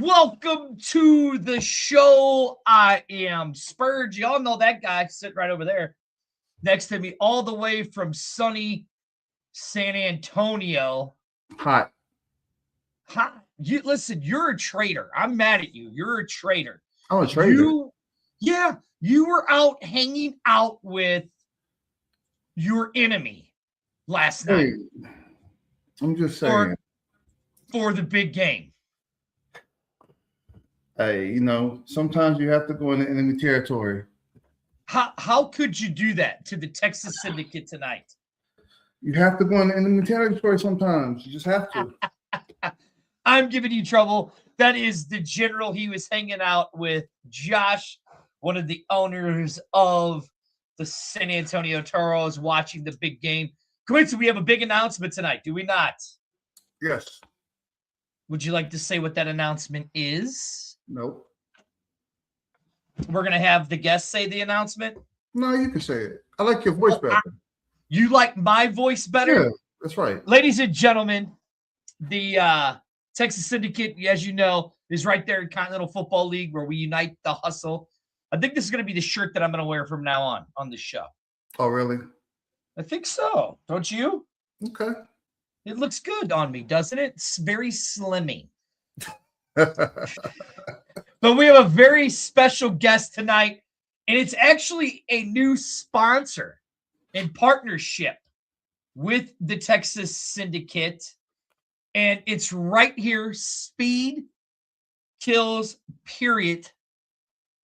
Welcome to the show. I am Spurge. Y'all know that guy sitting right over there next to me, all the way from sunny San Antonio. Hot. Hot. Listen, you're a traitor. I'm mad at you. You're a traitor. I'm a traitor. You were out hanging out with your enemy last night. I'm just saying. For the big game. Hey, sometimes you have to go in enemy territory. How could you do that to the Texas Syndicate tonight? You have to go in enemy territory sometimes. You just have to. I'm giving you trouble. That is the general. He was hanging out with Josh, one of the owners of the San Antonio Toros, watching the big game. Quincy, we have a big announcement tonight, do we not? Yes. Would you like to say what that announcement is? Nope. We're going to have the guests say the announcement? No, you can say it. I like your voice better. You like my voice better? Yeah, that's right. Ladies and gentlemen, the Texas Syndicate, as you know, is right there in Continental Football League where we unite the hustle. I think this is going to be the shirt that I'm going to wear from now on the show. Oh, really? I think so. Don't you? Okay. It looks good on me, doesn't it? It's very slimmy. But we have a very special guest tonight, and it's actually a new sponsor in partnership with the Texas Syndicate, and it's right here, Speed Kills, period.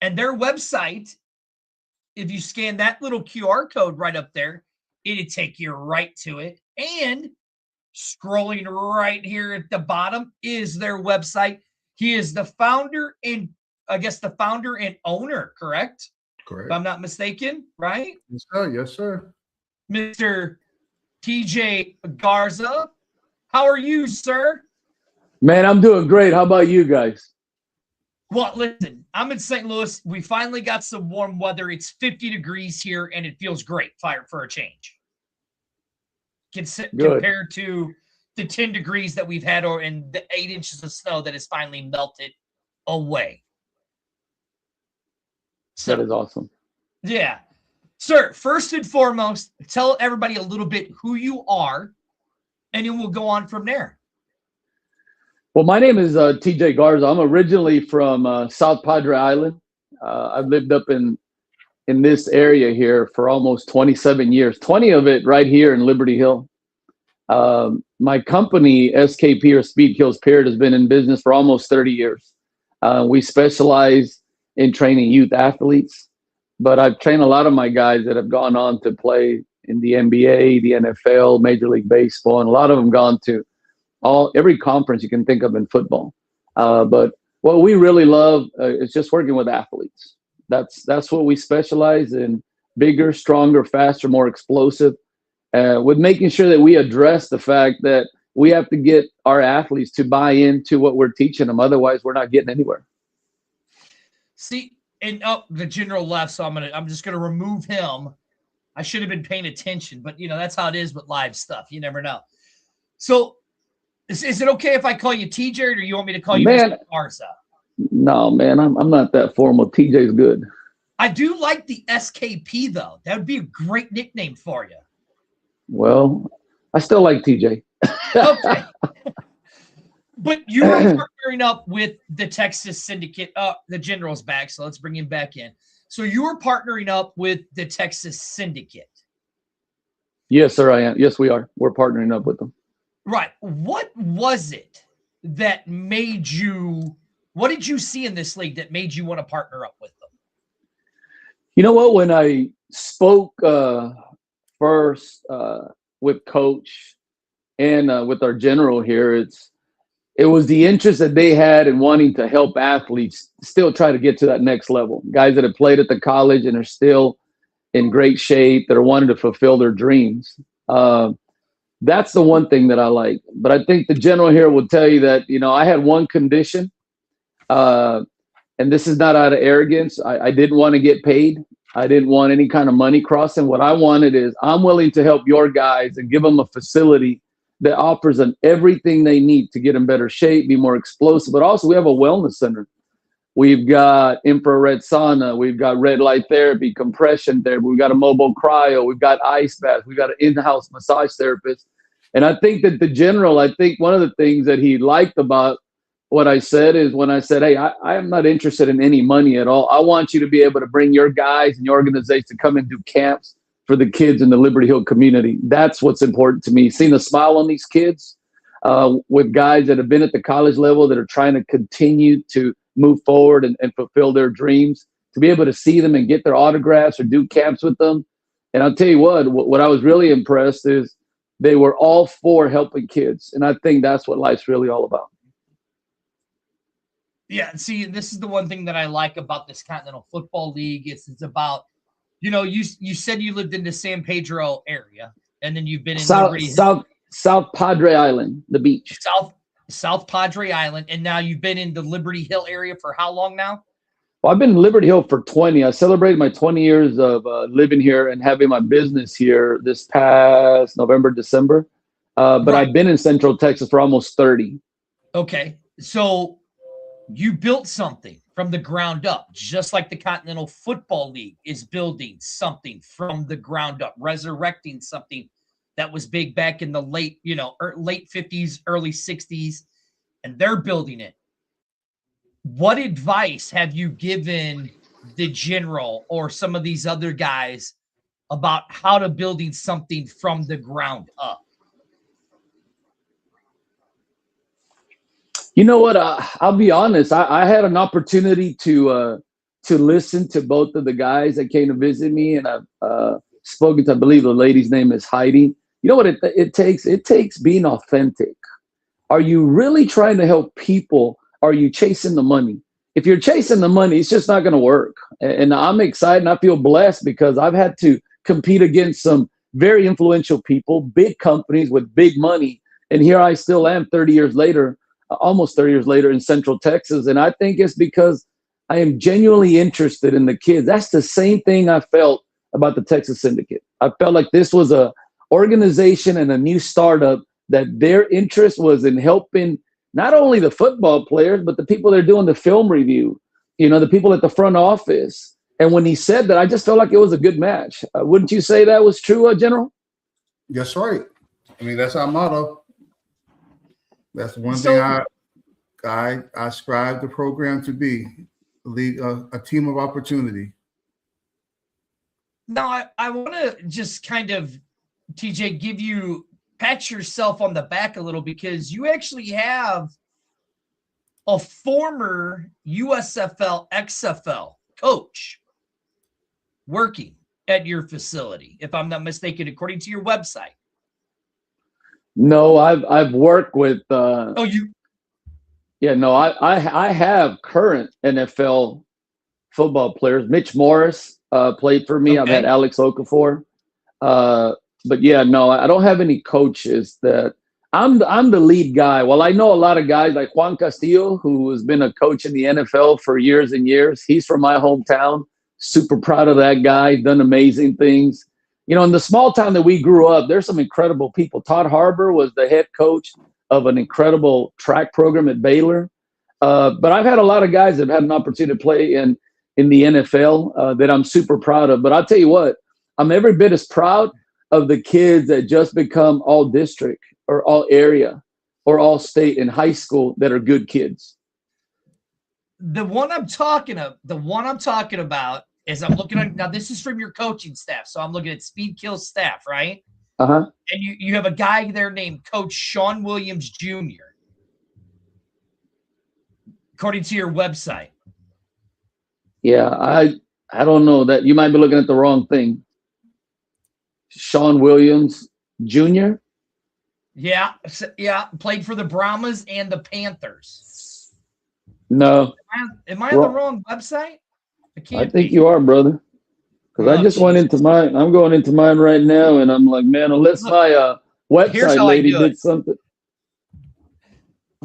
And their website, if you scan that little QR code right up there, it'll take you right to it. And scrolling right here at the bottom is their website. He is the founder and owner, correct? Correct. If I'm not mistaken, right? Yes, sir. Yes, sir. Mr. TJ Garza. How are you, sir? Man, I'm doing great. How about you guys? Well, listen, I'm in St. Louis. We finally got some warm weather. It's 50 degrees here, and it feels great for a change. Compared to the 10 degrees that we've had and the 8 inches of snow that has finally melted away. So, that is awesome. Yeah. Sir, first and foremost, tell everybody a little bit who you are, and then we'll go on from there. Well, my name is TJ Garza. I'm originally from South Padre Island. I've lived up in this area here for almost 27 years, 20 of it right here in Liberty Hill. My company, SKP or Speed Kills Period, has been in business for almost 30 years. We specialize in training youth athletes, but I've trained a lot of my guys that have gone on to play in the NBA, the NFL, Major League Baseball, and a lot of them gone to every conference you can think of in football. But what we really love is just working with athletes. That's what we specialize in: bigger, stronger, faster, more explosive. With making sure that we address the fact that we have to get our athletes to buy into what we're teaching them. Otherwise, we're not getting anywhere. See, and the general left, so I'm just gonna remove him. I should have been paying attention, but that's how it is with live stuff. You never know. So, is it okay if I call you TJ, or you want me to call you Mr. Garza? No, man, I'm not that formal. TJ's good. I do like the SKP though. That would be a great nickname for you. Well, I still like TJ. Okay. But you are partnering up with the Texas Syndicate. The general's back, so let's bring him back in. So you are partnering up with the Texas Syndicate. Yes, sir, I am. Yes, we are. We're partnering up with them. Right. What was it that made you – what did you see in this league that made you want to partner up with them? You know what? When I spoke first with Coach and with our general here, it was the interest that they had in wanting to help athletes still try to get to that next level. Guys that have played at the college and are still in great shape, that are wanting to fulfill their dreams. That's the one thing that I like. But I think the general here will tell you that, I had one condition, and this is not out of arrogance. I didn't want to get paid. I didn't want any kind of money crossing. What I wanted is I'm willing to help your guys and give them a facility that offers them everything they need to get in better shape, be more explosive. But also we have a wellness center. We've got infrared sauna. We've got red light therapy, compression therapy. We've got a mobile cryo. We've got ice baths. We've got an in-house massage therapist. And I think that I think one of the things that he liked about what I said is when I said, hey, I am not interested in any money at all. I want you to be able to bring your guys and your organization to come and do camps for the kids in the Liberty Hill community. That's what's important to me. Seeing the smile on these kids with guys that have been at the college level that are trying to continue to move forward and fulfill their dreams, to be able to see them and get their autographs or do camps with them. And I'll tell you what I was really impressed is they were all for helping kids. And I think that's what life's really all about. Yeah, see, this is the one thing that I like about this Continental Football League. It's about, you said you lived in the San Pedro area, and then you've been in South Padre Island, the beach. South Padre Island, and now you've been in the Liberty Hill area for how long now? Well, I've been in Liberty Hill for 20. I celebrated my 20 years of living here and having my business here this past November, December. But I've been in Central Texas for almost 30. Okay, so you built something from the ground up, just like the Continental Football League is building something from the ground up, resurrecting something that was big back in the late 50s, early 60s, and they're building it. What advice have you given the general or some of these other guys about how to building something from the ground up? You know what? I'll be honest. I had an opportunity to listen to both of the guys that came to visit me, and I've spoken to, I believe the lady's name is Heidi. You know what it takes? It takes being authentic. Are you really trying to help people? Are you chasing the money? If you're chasing the money, it's just not going to work. And I'm excited and I feel blessed because I've had to compete against some very influential people, big companies with big money. And here I still am 30 years later, almost 30 years later in Central Texas. And I think it's because I am genuinely interested in the kids. That's the same thing I felt about the Texas Syndicate. I felt like this was a organization and a new startup that their interest was in helping not only the football players, but the people that are doing the film review, the people at the front office. And when he said that, I just felt like it was a good match. Wouldn't you say that was true, General? That's right. I mean, that's our motto. That's one thing I strive the program to be, a team of opportunity. Now, I want to just kind of, TJ, pat yourself on the back a little, because you actually have a former USFL, XFL coach working at your facility, if I'm not mistaken, according to your website. No, I've worked with. I have current NFL football players. Mitch Morris played for me. Okay. I've had Alex Okafor. But yeah, no, I don't have any coaches that I'm the lead guy. Well, I know a lot of guys like Juan Castillo, who has been a coach in the NFL for years and years. He's from my hometown. Super proud of that guy. Done amazing things. In the small town that we grew up, there's some incredible people. Todd Harbour was the head coach of an incredible track program at Baylor. But I've had a lot of guys that have had an opportunity to play in the NFL that I'm super proud of. But I'll tell you what, I'm every bit as proud of the kids that just become all district or all area or all state in high school that are good kids. The one I'm talking about is I'm looking at, now this is from your coaching staff. So I'm looking at Speed Kill's staff, right? Uh-huh. And you have a guy there named Coach Sean Williams Jr. according to your website. Yeah, I don't know that you might be looking at the wrong thing. Sean Williams Jr. Yeah, played for the Brahmas and the Panthers. No. Am I on the wrong website? I think you are, brother. Because I just went into mine. I'm going into mine right now, and I'm like, man, unless my website lady did something.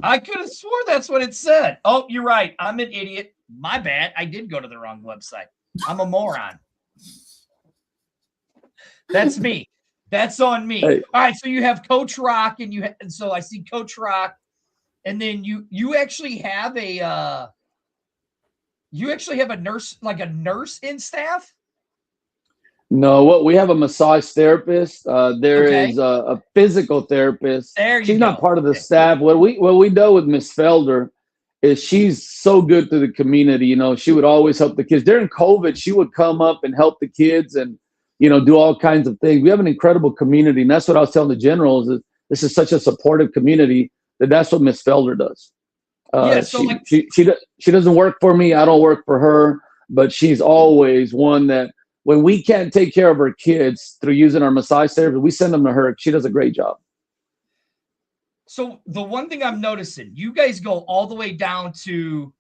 I could have swore that's what it said. Oh, you're right. I'm an idiot. My bad. I did go to the wrong website. I'm a moron. That's me. That's on me. Hey. All right, so you have Coach Rock, and so I see Coach Rock, and then you actually have a nurse, like a nurse in staff. No, what we have a massage therapist. There Okay. is a physical therapist. There you She's go. not part of the staff. What we do with Miss Felder is she's so good to the community. You know, she would always help the kids. During COVID, she would come up and help the kids and, you know, do all kinds of things. We have an incredible community, and that's what I was telling the generals. Is this is such a supportive community that's what Miss Felder does. So she doesn't work for me. I don't work for her, but she's always one that when we can't take care of our kids through using our massage therapy, we send them to her. She does a great job. So the one thing I'm noticing, you guys go all the way down to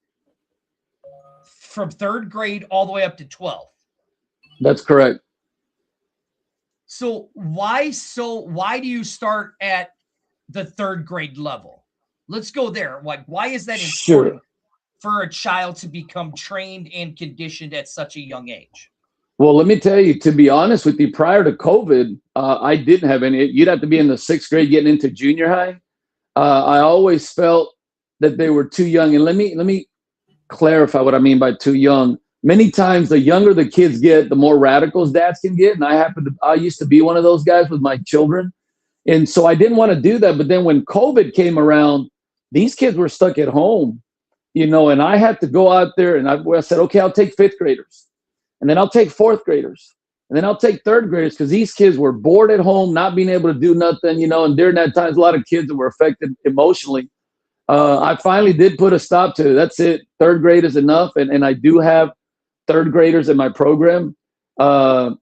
from 3rd grade all the way up to 12th. That's correct. So why do you start at the 3rd grade level? Let's go there. Like, why is that important for a child to become trained and conditioned at such a young age? Well, let me tell you, to be honest with you, prior to COVID, I didn't have any. You'd have to be in the 6th grade getting into junior high. I always felt that they were too young. And let me clarify what I mean by too young. Many times, the younger the kids get, the more radicals dads can get. And I used to be one of those guys with my children. And so I didn't want to do that. But then when COVID came around, these kids were stuck at home, you know, and I had to go out there and I said, okay, I'll take 5th graders. And then I'll take 4th graders. And then I'll take 3rd graders because these kids were bored at home, not being able to do nothing, you know, and during that time, a lot of kids that were affected emotionally. I finally did put a stop to it. That's it. 3rd grade is enough. And I do have 3rd graders in my program. But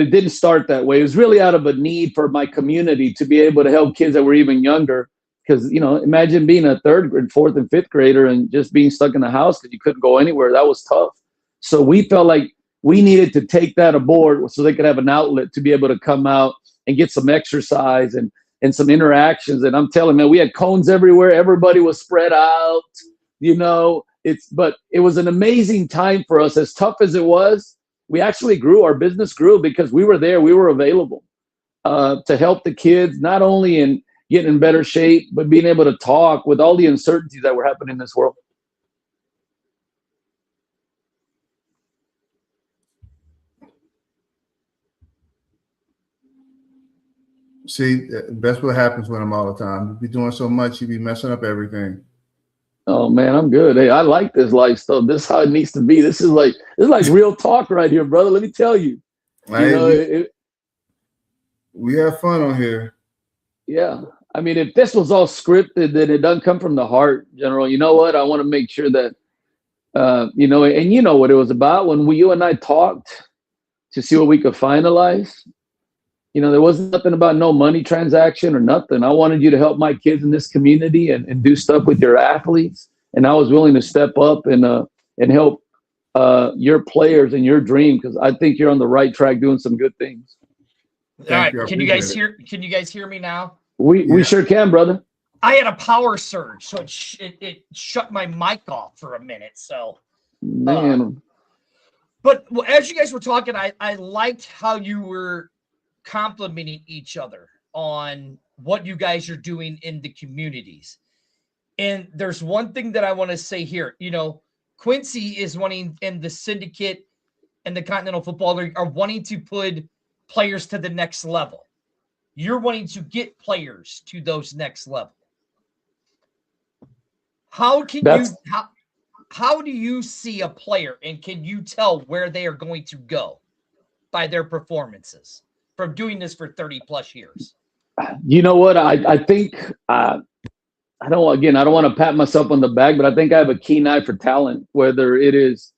it didn't start that way. It was really out of a need for my community to be able to help kids that were even younger. Because, you know, imagine being a 3rd grade, 4th and 5th grader and just being stuck in the house because you couldn't go anywhere. That was tough. So we felt like we needed to take that aboard so they could have an outlet to be able to come out and get some exercise and some interactions. And I'm telling you, man, we had cones everywhere. Everybody was spread out, you know. But it was an amazing time for us. As tough as it was, we actually grew. Our business grew because we were there. We were available to help the kids, not only in getting in better shape, but being able to talk with all the uncertainties that were happening in this world. See, that's what happens with him all the time. You be doing so much, you be messing up everything. Oh man, I'm good. Hey, I like this lifestyle. This is how it needs to be. This is like real talk right here, brother. Let me tell you. We have fun on here. Yeah. I mean, if this was all scripted, then it doesn't come from the heart, General. You know what? I want to make sure that, you know, and you know what it was about when you and I talked to see what we could finalize. You know, there wasn't nothing about no money transaction or nothing. I wanted you to help my kids in this community and do stuff with your athletes. And I was willing to step up and help your players and your dream because I think you're on the right track doing some good things. All right. Can you guys hear me now? We sure can, brother. I had a power surge, so it shut my mic off for a minute. So, man. But as you guys were talking, I liked how you were complimenting each other on what you guys are doing in the communities. And there's one thing that I want to say here. You know, Quincy is wanting, and the Syndicate and the Continental Football League are wanting to put players to the next level. You're wanting to get players to those next level. How do you see a player, and can you tell where they are going to go by their performances from doing this for 30 plus years? You know what? I think I don't want to pat myself on the back, but I think I have a keen eye for talent, whether it is,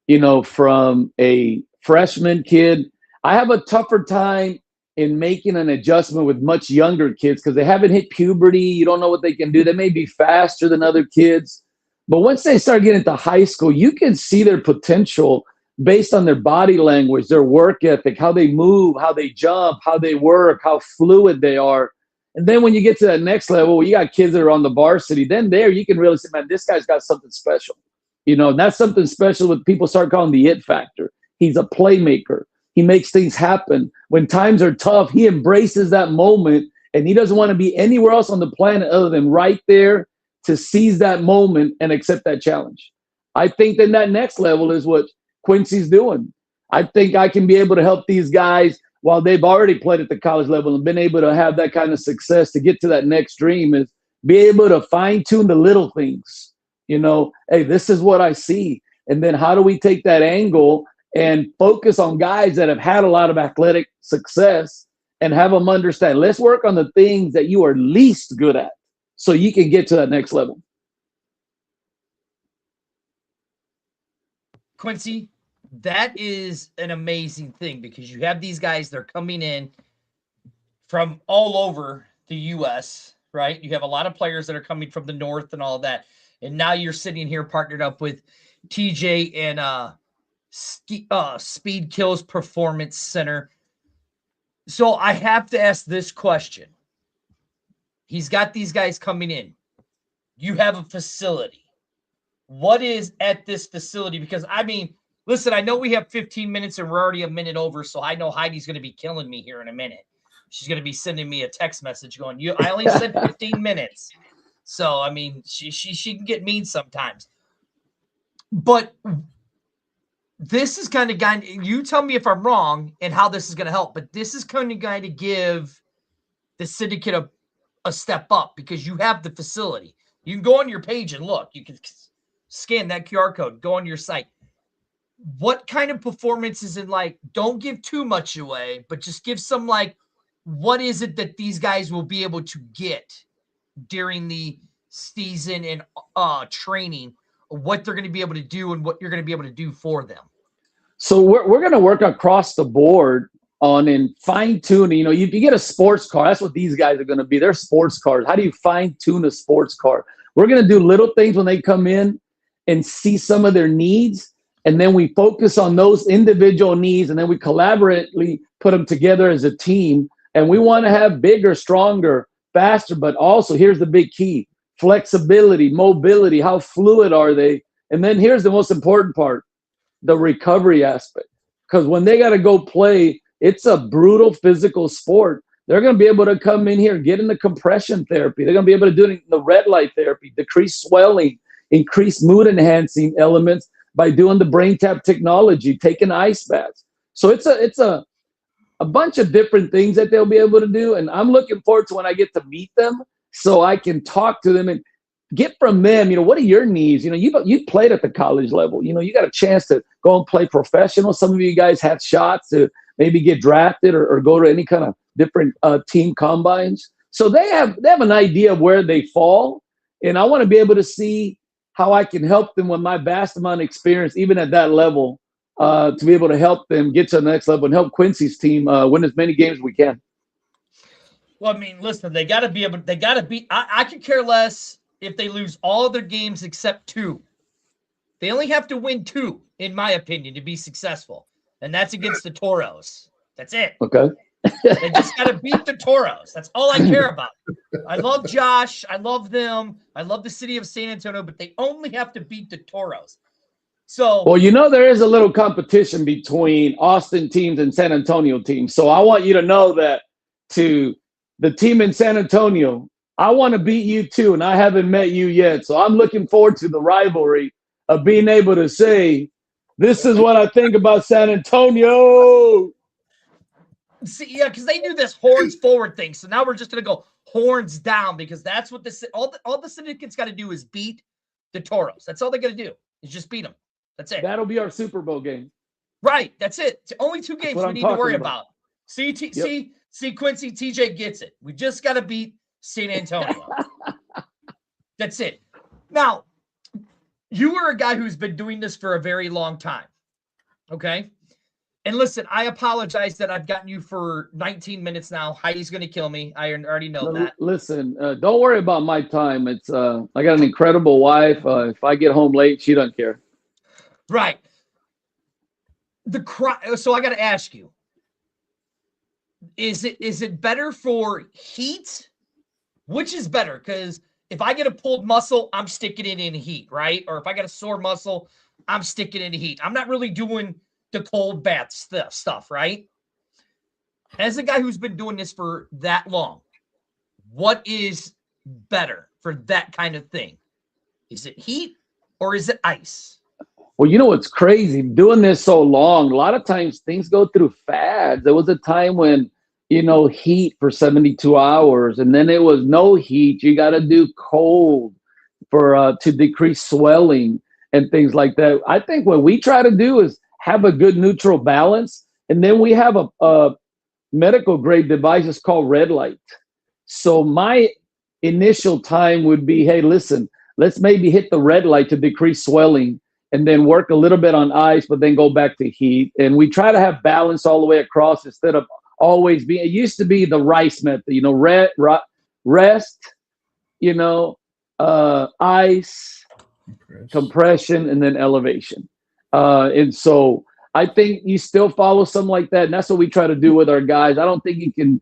you know, from a freshman kid. I have a tougher time in making an adjustment with much younger kids because they haven't hit puberty. You don't know what they can do. They may be faster than other kids. But once they start getting into high school, you can see their potential based on their body language, their work ethic, how they move, how they jump, how they work, how fluid they are. And then when you get to that next level, you got kids that are on the varsity, then there you can really say, man, this guy's got something special. You know, and that's something special that people start calling the it factor. He's a playmaker. He makes things happen. When times are tough, he embraces that moment, and he doesn't want to be anywhere else on the planet other than right there to seize that moment and accept that challenge. I think then that next level is what Quincy's doing. I think I can be able to help these guys while they've already played at the college level and been able to have that kind of success to get to that next dream, is be able to fine tune the little things. Hey, this is what I see. And then how do we take that angle and focus on guys that have had a lot of athletic success and have them understand, let's work on the things that you are least good at so you can get to that next level. Quincy, that is an amazing thing, because you have these guys, they're coming in from all over the U.S., right? You have a lot of players that are coming from the North and all that. And now you're sitting here partnered up with TJ and Speed Kills Performance Center. So I have to ask this question. He's got these guys coming in. You have a facility. What is at this facility? Because, I mean, listen, I know we have 15 minutes and we're already a minute over, so I know Heidi's going to be killing me here in a minute. She's going to be sending me a text message going, I only said 15 minutes. So, I mean, she can get mean sometimes. But this is kind of guy, you tell me if I'm wrong and how this is going to help, but this is kind of guy to give the Syndicate a step up, because you have the facility. You can go on your page and look. You can scan that QR code, go on your site. What kind of performance is it like? Don't give too much away, but just give some, like, what is it that these guys will be able to get during the season and training, what they're going to be able to do and what you're going to be able to do for them? So we're going to work across the board on in fine tuning. You get a sports car. That's what these guys are going to be. They're sports cars. How do you fine tune a sports car? We're going to do little things when they come in and see some of their needs. And then we focus on those individual needs, and then we collaboratively put them together as a team. And we want to have bigger, stronger, faster, but also here's the big key: flexibility, mobility. How fluid are they? And then here's the most important part: the recovery aspect. Because when they got to go play, it's a brutal physical sport. They're going to be able to come in here and get into compression therapy. They're going to be able to do it in the red light therapy, decrease swelling, increase mood enhancing elements by doing the brain tap technology, taking ice baths. So it's a bunch of different things that they'll be able to do. And I'm looking forward to when I get to meet them so I can talk to them and get from them, what are your needs? You played at the college level. You got a chance to go and play professional. Some of you guys have shots to maybe get drafted or go to any kind of different team combines. So they have an idea of where they fall. And I want to be able to see how I can help them with my vast amount of experience, even at that level, to be able to help them get to the next level and help Quincy's team win as many games as we can. Well, I mean, listen, they got to be able, I could care less if they lose all of their games except 2. They only have to win 2, in my opinion, to be successful. And that's against the Toros. That's it. Okay. They just got to beat the Toros. That's all I care about. I love Josh. I love them. I love the city of San Antonio, but they only have to beat the Toros. So, well, there is a little competition between Austin teams and San Antonio teams. So I want you to know that to the team in San Antonio, I want to beat you too, and I haven't met you yet. So I'm looking forward to the rivalry of being able to say, this is what I think about San Antonio. See, yeah, because they do this horns forward thing. So now we're just going to go horns down, because that's what all the Syndicate's got to do is beat the Toros. That's all they got to do is just beat them. That's it. That'll be our Super Bowl game. Right. That's it. It's only 2 games we need to worry about. See, Quincy, TJ gets it. We just got to beat San Antonio. That's it. Now, you are a guy who's been doing this for a very long time. Okay? And listen, I apologize that I've gotten you for 19 minutes now. Heidi's going to kill me. I already know that. Listen, don't worry about my time. It's I got an incredible wife. If I get home late, she doesn't care. Right. So I got to ask you, is it better for heat? Which is better? Because if I get a pulled muscle, I'm sticking it in heat, right? Or if I got a sore muscle, I'm sticking it in heat. I'm not really doing the cold bath stuff, right? As a guy who's been doing this for that long, what is better for that kind of thing? Is it heat or is it ice? Well, you know what's crazy? Doing this so long, a lot of times things go through fads. There was a time when, heat for 72 hours, and then it was no heat. You got to do cold for to decrease swelling and things like that. I think what we try to do is have a good neutral balance, and then we have a medical grade device. It's called red light. So my initial time would be, hey, listen, let's maybe hit the red light to decrease swelling, and then work a little bit on ice, but then go back to heat. And we try to have balance all the way across instead of always being, it used to be the rice method, rest, ice, compression, and then elevation. And so I think you still follow something like that. And that's what we try to do with our guys. I don't think you can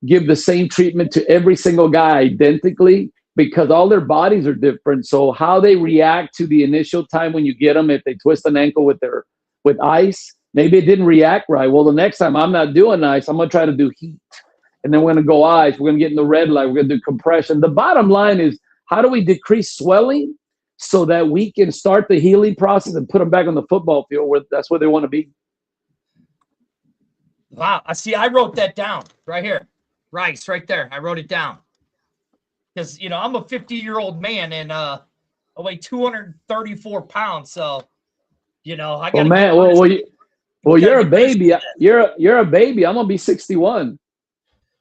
give the same treatment to every single guy identically, because all their bodies are different. So how they react to the initial time when you get them, if they twist an ankle with ice, maybe it didn't react right. Well, the next time I'm not doing ice, I'm going to try to do heat. And then we're going to go ice. We're going to get in the red light. We're going to do compression. The bottom line is, how do we decrease swelling so that we can start the healing process and put them back on the football field where that's where they want to be? Wow. I wrote that down right here. Rice right there. I wrote it down. Because, I'm a 50-year-old man and I weigh 234 pounds. So, I got to you're a baby. You're a baby. I'm going to be 61.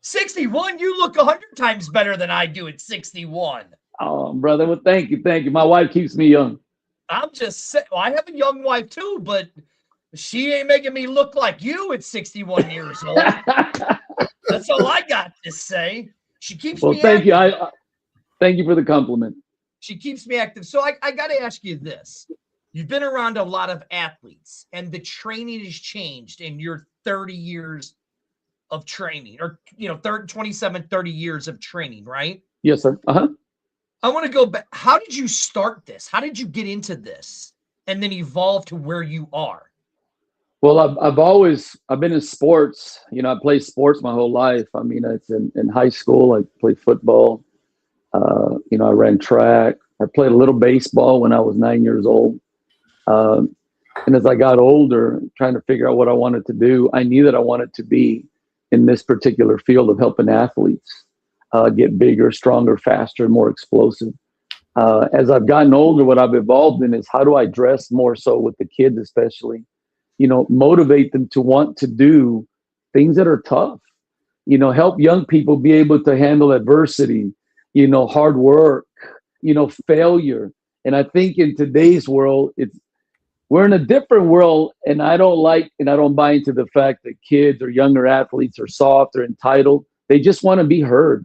61? You look 100 times better than I do at 61. Oh, brother. Well, thank you. Thank you. My wife keeps me young. I'm just saying, I have a young wife too, but she ain't making me look like you at 61 years old. That's all I got to say. She keeps me thank active. you. Thank you for the compliment. She keeps me active. So I got to ask you this. You've been around a lot of athletes, and the training has changed in your 30 years of training, or 27, 30 years of training, right? Yes, sir. Uh-huh. I want to go back. How did you start this? How did you get into this and then evolve to where you are? Well, I've been in sports. I played sports my whole life. I mean, it's in high school. I played football. I ran track. I played a little baseball when I was 9 years old. And as I got older, trying to figure out what I wanted to do, I knew that I wanted to be in this particular field of helping athletes get bigger, stronger, faster, more explosive. As I've gotten older, what I've evolved in is how do I address more so with the kids, especially, motivate them to want to do things that are tough, help young people be able to handle adversity, hard work, failure. And I think in today's world, we're in a different world, and I don't buy into the fact that kids or younger athletes are soft or entitled. They just want to be heard.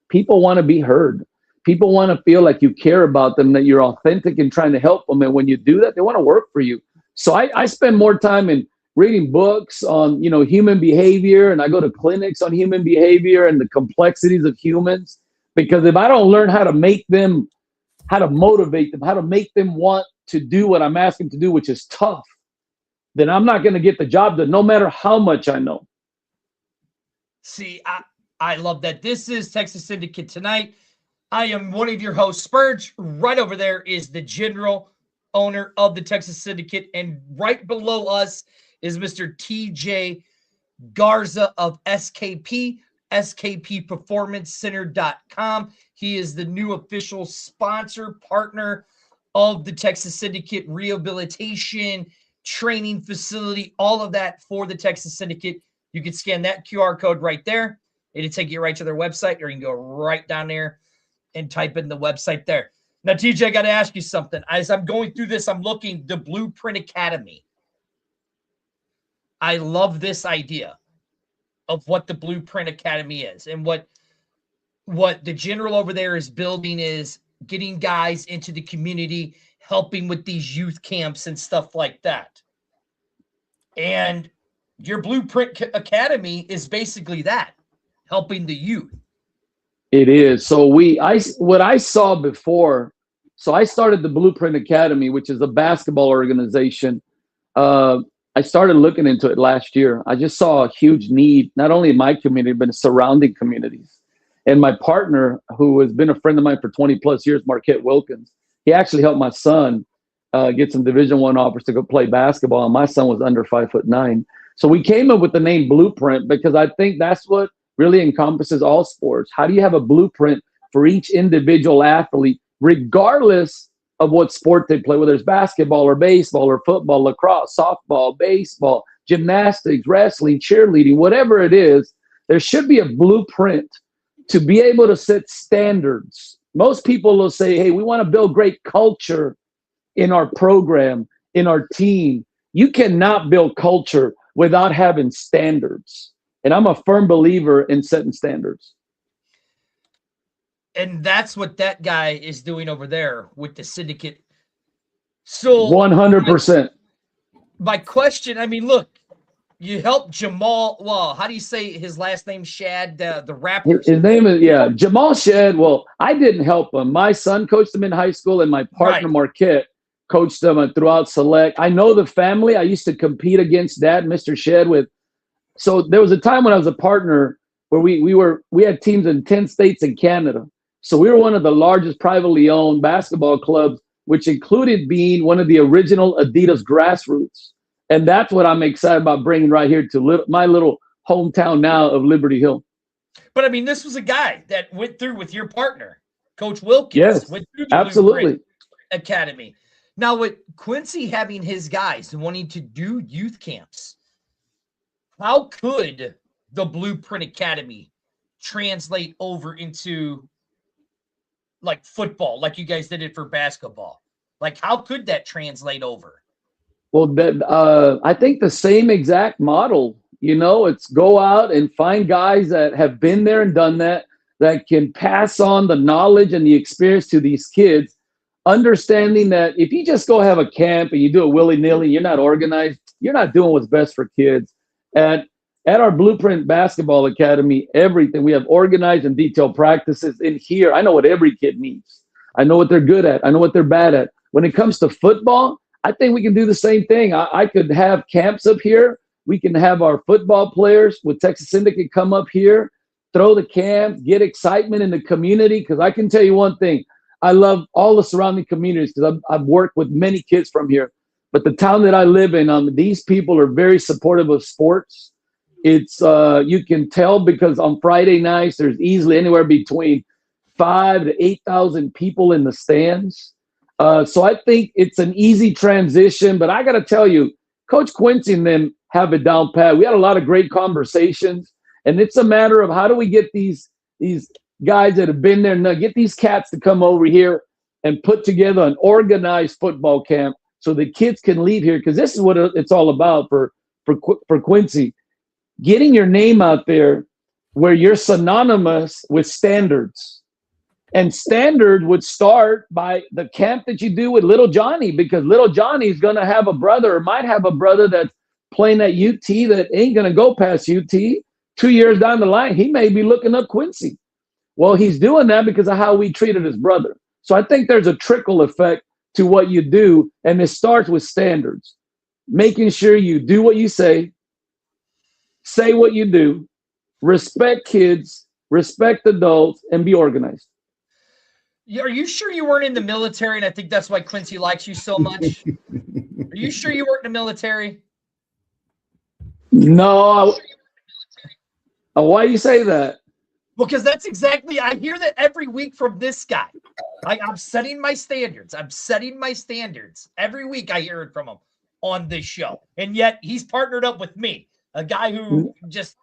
People want to be heard. People want to feel like you care about them, that you're authentic and trying to help them. And when you do that, they want to work for you. So I spend more time in reading books on, human behavior, and I go to clinics on human behavior and the complexities of humans, because if I don't learn how to motivate them, how to make them want to do what I'm asking to do, which is tough, then I'm not going to get the job done, no matter how much I know. See, I love that. This is Texas Syndicate Tonight. I am one of your hosts, Spurge. Right over there is the general owner of the Texas Syndicate, and right below us is Mr. TJ Garza of SKP, skpperformancecenter.com. He is the new official sponsor partner of the Texas Syndicate Rehabilitation Training Facility, all of that for the Texas Syndicate. You can scan that QR code right there. It'll take you right to their website, or you can go right down there and type in the website there. Now, TJ, I got to ask you something. As I'm going through this, I'm looking the Blueprint Academy. I love this idea of what the Blueprint Academy is, and what the general over there is building is getting guys into the community, helping with these youth camps and stuff like that. And your Blueprint Academy is basically that, helping the youth. It is. So what I saw before, so I started the Blueprint Academy, which is a basketball organization, I started looking into it last year. I just saw a huge need, not only in my community, but in surrounding communities. And my partner, who has been a friend of mine for 20 plus years, Marquette Wilkins, he actually helped my son get some Division I offers to go play basketball. And my son was under 5'9". So we came up with the name Blueprint because I think that's what really encompasses all sports. How do you have a blueprint for each individual athlete, regardless of what sport they play, whether it's basketball or baseball or football, lacrosse, softball, baseball, gymnastics, wrestling, cheerleading, whatever it is, there should be a blueprint to be able to set standards. Most people will say, hey, we want to build great culture in our program, in our team. You cannot build culture without having standards. And I'm a firm believer in setting standards. And that's what that guy is doing over there with the Syndicate. So 100%. My question, I mean, look, you helped Jamal. Well, how do you say his last name? Shad, the rapper. His name is Jamal Shad. Well, I didn't help him. My son coached him in high school, and my partner Marquette coached him throughout select. I know the family. I used to compete against Dad, Mr. Shad. So there was a time when I was a partner where we had teams in 10 states in Canada. So we were one of the largest privately owned basketball clubs, which included being one of the original Adidas grassroots. And that's what I'm excited about bringing right here to my little hometown now of Liberty Hill. But I mean, this was a guy that went through with your partner, Coach Wilkins. Yes, went through the absolutely. Academy. Now, with Quincy having his guys and wanting to do youth camps, how could the Blueprint Academy translate over into like football, like you guys did it for basketball? Like, how could that translate over? Well, I think the same exact model, it's go out and find guys that have been there and done that can pass on the knowledge and the experience to these kids, understanding that if you just go have a camp and you do it willy-nilly, you're not organized, you're not doing what's best for kids. At our Blueprint Basketball Academy, everything, we have organized and detailed practices in here. I know what every kid needs. I know what they're good at. I know what they're bad at. When it comes to football, I think we can do the same thing. I could have camps up here. We can have our football players with Texas Syndicate come up here, throw the camp, get excitement in the community. Because I can tell you one thing. I love all the surrounding communities because I've worked with many kids from here. But the town that I live in, these people are very supportive of sports. It's you can tell because on Friday nights, there's easily anywhere between 5,000 to 8,000 people in the stands. So I think it's an easy transition. But I got to tell you, Coach Quincy and them have it down pat. We had a lot of great conversations. And it's a matter of how do we get these guys that have been there, now get these cats to come over here and put together an organized football camp so the kids can leave here, because this is what it's all about for Quincy. Getting your name out there where you're synonymous with standards. And standard would start by the camp that you do with little Johnny, because little Johnny's going to have a brother or might have a brother that's playing at UT that ain't going to go past UT. 2 years down the line, he may be looking up Quincy. Well, he's doing that because of how we treated his brother. So I think there's a trickle effect to what you do, and it starts with standards. Making sure you do what you say what you do, respect kids, respect adults, and be organized. Are you sure you weren't in the military? And I think that's why Quincy likes you so much. Are you sure you weren't in the military? No. Why do you say that? Because that's exactly, I hear that every week from this guy. I'm setting my standards. Every week I hear it from him on this show. And yet he's partnered up with me, a guy who just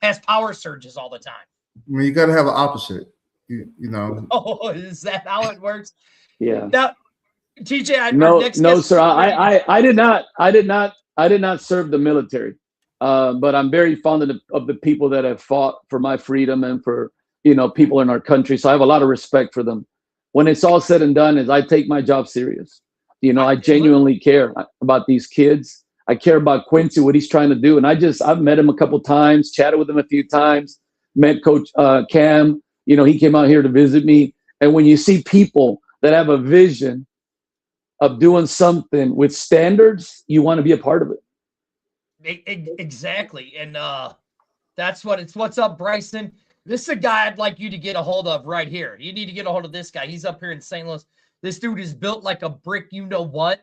has power surges all the time. I mean, you got to have an opposite, you know. Oh, is that how it works? Yeah. Now, TJ, no, sir. I did not serve the military. But I'm very fond of the people that have fought for my freedom and for, people in our country. So I have a lot of respect for them. When it's all said and done, is I take my job serious. I genuinely care about these kids. I care about Quincy, what he's trying to do. And I've met him a couple times, chatted with him a few times, met Coach Cam. He came out here to visit me. And when you see people that have a vision of doing something with standards, you want to be a part of it. Exactly. And that's what's up, Bryson. This is a guy I'd like you to get a hold of right here. You need to get a hold of this guy. He's up here in St. Louis. This dude is built like a brick, you know what,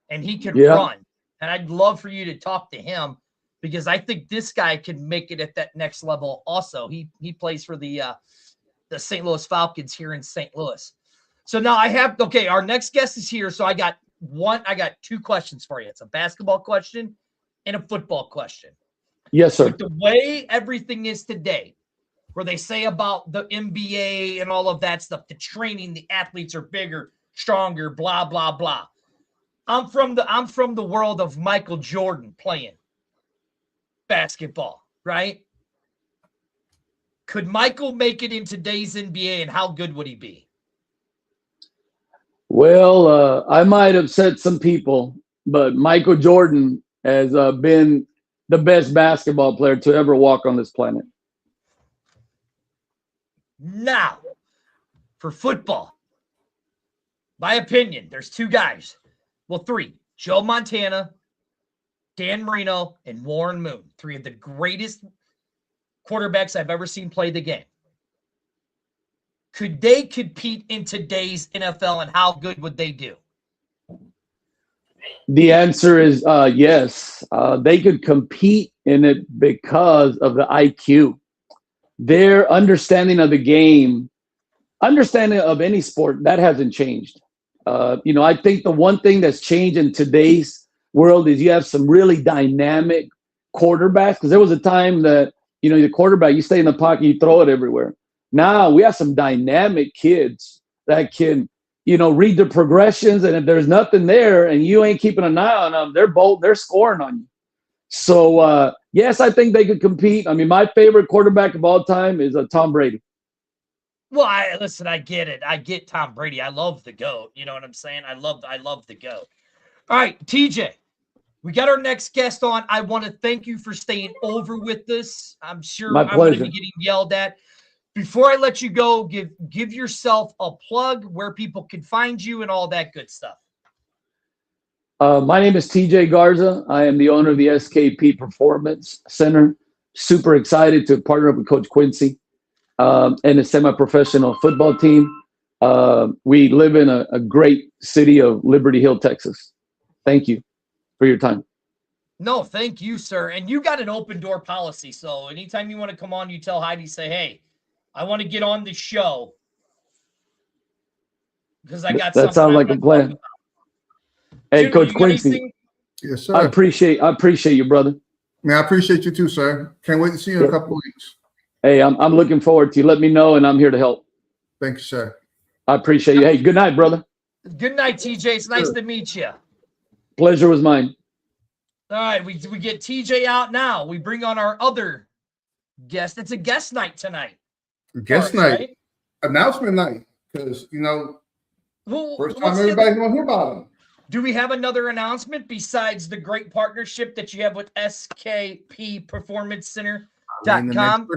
and he can run. And I'd love for you to talk to him because I think this guy can make it at that next level also. He plays for the St. Louis Falcons here in St. Louis. So now our next guest is here. So I got two questions for you. It's a basketball question and a football question. Yes, sir. With the way everything is today, where they say about the NBA and all of that stuff, the training, the athletes are bigger, stronger, blah, blah, blah. I'm from the world of Michael Jordan playing basketball, right? Could Michael make it in today's NBA, and how good would he be? Well, I might upset some people, but Michael Jordan has been the best basketball player to ever walk on this planet. Now, for football, my opinion, there's two guys. Well, three. Joe Montana, Dan Marino, and Warren Moon. Three of the greatest quarterbacks I've ever seen play the game. Could they compete in today's NFL, and how good would they do? The answer is yes. They could compete in it because of the IQ. Their understanding of the game, understanding of any sport, that hasn't changed. I think the one thing that's changed in today's world is you have some really dynamic quarterbacks. Because there was a time that, the quarterback, you stay in the pocket, you throw it everywhere. Now we have some dynamic kids that can, read the progressions. And if there's nothing there and you ain't keeping an eye on them, they're scoring on you. So, yes, I think they could compete. I mean, my favorite quarterback of all time is Tom Brady. Well, I get it. I get Tom Brady. I love the GOAT. You know what I'm saying? I love the GOAT. All right, TJ, we got our next guest on. I want to thank you for staying over with us. I'm sure I'm going to be getting yelled at. Before I let you go, give yourself a plug where people can find you and all that good stuff. My name is TJ Garza. I am the owner of the SKP Performance Center. Super excited to partner up with Coach Quincy and a semi-professional football team. We live in a great city of Liberty Hill, Texas. Thank you for your time. No, thank you, sir. And you got an open door policy. So anytime you want to come on, you tell Heidi, say, hey, I want to get on the show because I got that sounds like a plan. Hey, Jimmy, Coach Quincy. Yes, sir. I appreciate you, brother. Man, I appreciate you too, sir. Can't wait to see you in a couple of weeks. Hey, I'm looking forward to you. Let me know, and I'm here to help. Thank you, sir. I appreciate you. Hey, good night, brother. Good night, TJ. It's nice to meet you. Pleasure was mine. All right, we get TJ out now. We bring on our other guest. It's a guest night tonight. Guest night, right? Announcement night, because first time everybody's gonna hear about him. Do we have another announcement besides the great partnership that you have with SKP Performance Center.com?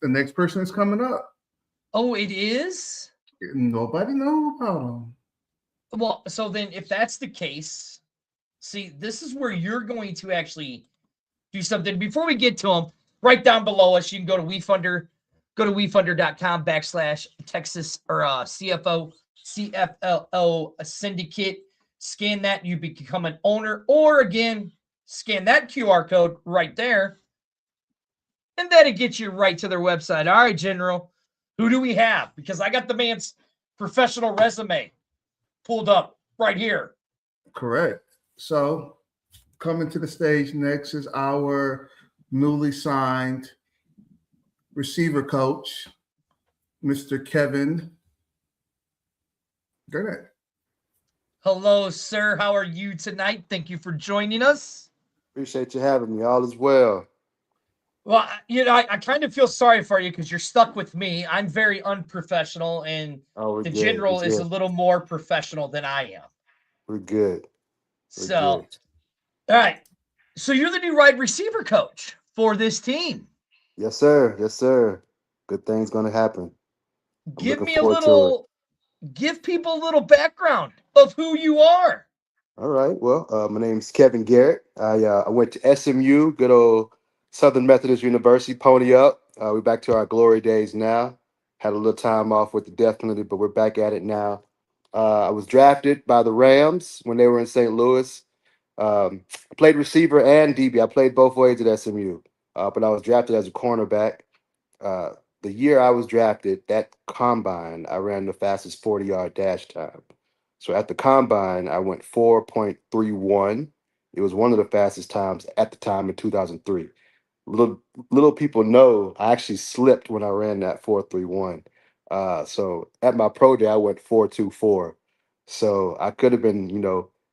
The next person is coming up. Oh, it is? Nobody knows about him. Well, so then if that's the case, see, this is where you're going to actually do something. Before we get to them, right down below us, you can go to WeFunder. Go to WeFunder.com/Texas or CFLO Syndicate. Scan that, you become an owner, or again, scan that QR code right there, and then it gets you right to their website. All right, General, who do we have? Because I got the man's professional resume pulled up right here. Correct. So, coming to the stage next is our newly signed receiver coach, Mr. Kevin Garnett. Hello, sir. How are you tonight? Thank you for joining us. Appreciate you having me. All is well. Well, I kind of feel sorry for you because you're stuck with me. I'm very unprofessional, and the General is a little more professional than I am. We're good. All right. So you're the new wide receiver coach for this team. Yes, sir. Yes, sir. Good thing's going to happen. Give people a little background of who you are. All right. Well, my name's Kevin Garrett. I went to SMU, good old Southern Methodist University. Pony up. We're back to our glory days now. Had a little time off with the death penalty, but we're back at it now. I was drafted by the Rams when they were in St. Louis. I played receiver and DB. I played both ways at SMU, but I was drafted as a cornerback. Uh, the year I was drafted, that combine, I ran the fastest 40-yard dash time. So at the combine, I went 4.31. It was one of the fastest times at the time in 2003. Little little people know I actually slipped when I ran that 4.31. So at my pro day, I went 4.24. So I could have been,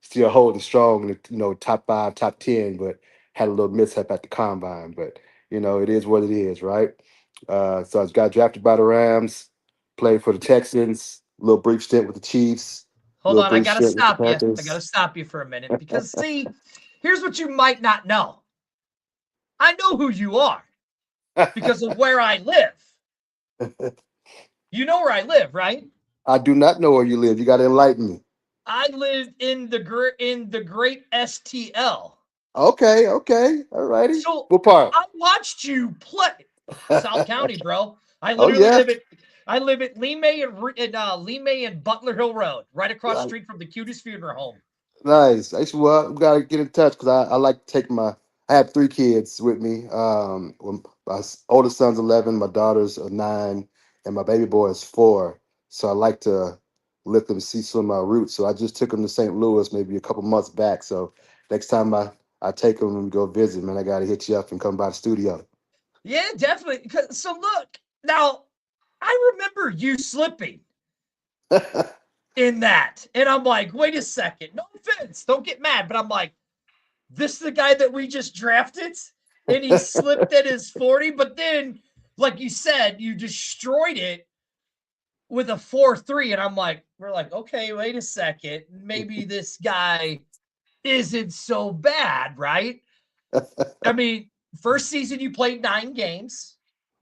still holding strong in the, top five, top 10, but had a little mishap at the combine. But it is what it is, right? So I got drafted by the Rams, played for the Texans, a little brief stint with the Chiefs, a Hold little on, I brief gotta stint with the stop you. I gotta Panthers. stop you for a minute because see, here's what you might not know. I know who you are because of where I live. You know where I live, right? I do not know where you live. You got to enlighten me. I live in the great STL. Okay, all righty. So What part? I watched you play South County, bro. I Oh literally yeah. live at Lee May and Butler Hill Road, right across the Right. street from the cutest funeral home. Nice. Actually, well, we gotta get in touch because I like to take my. I have three kids with me. My oldest son's 11, my daughter's 9, and my baby boy is 4. So I like to let them see some of my roots. So I just took them to St. Louis maybe a couple months back. So next time I take them and go visit, man, I gotta hit you up and come by the studio. Yeah, definitely. So look, now I remember you slipping in that. And I'm like, wait a second. No offense. Don't get mad. But I'm like, this is the guy that we just drafted. And he slipped at his 40. But then, like you said, you destroyed it with a 4-3. And I'm like, we're like, okay, wait a second. Maybe this guy isn't so bad, right? I mean, first season you played 9 games.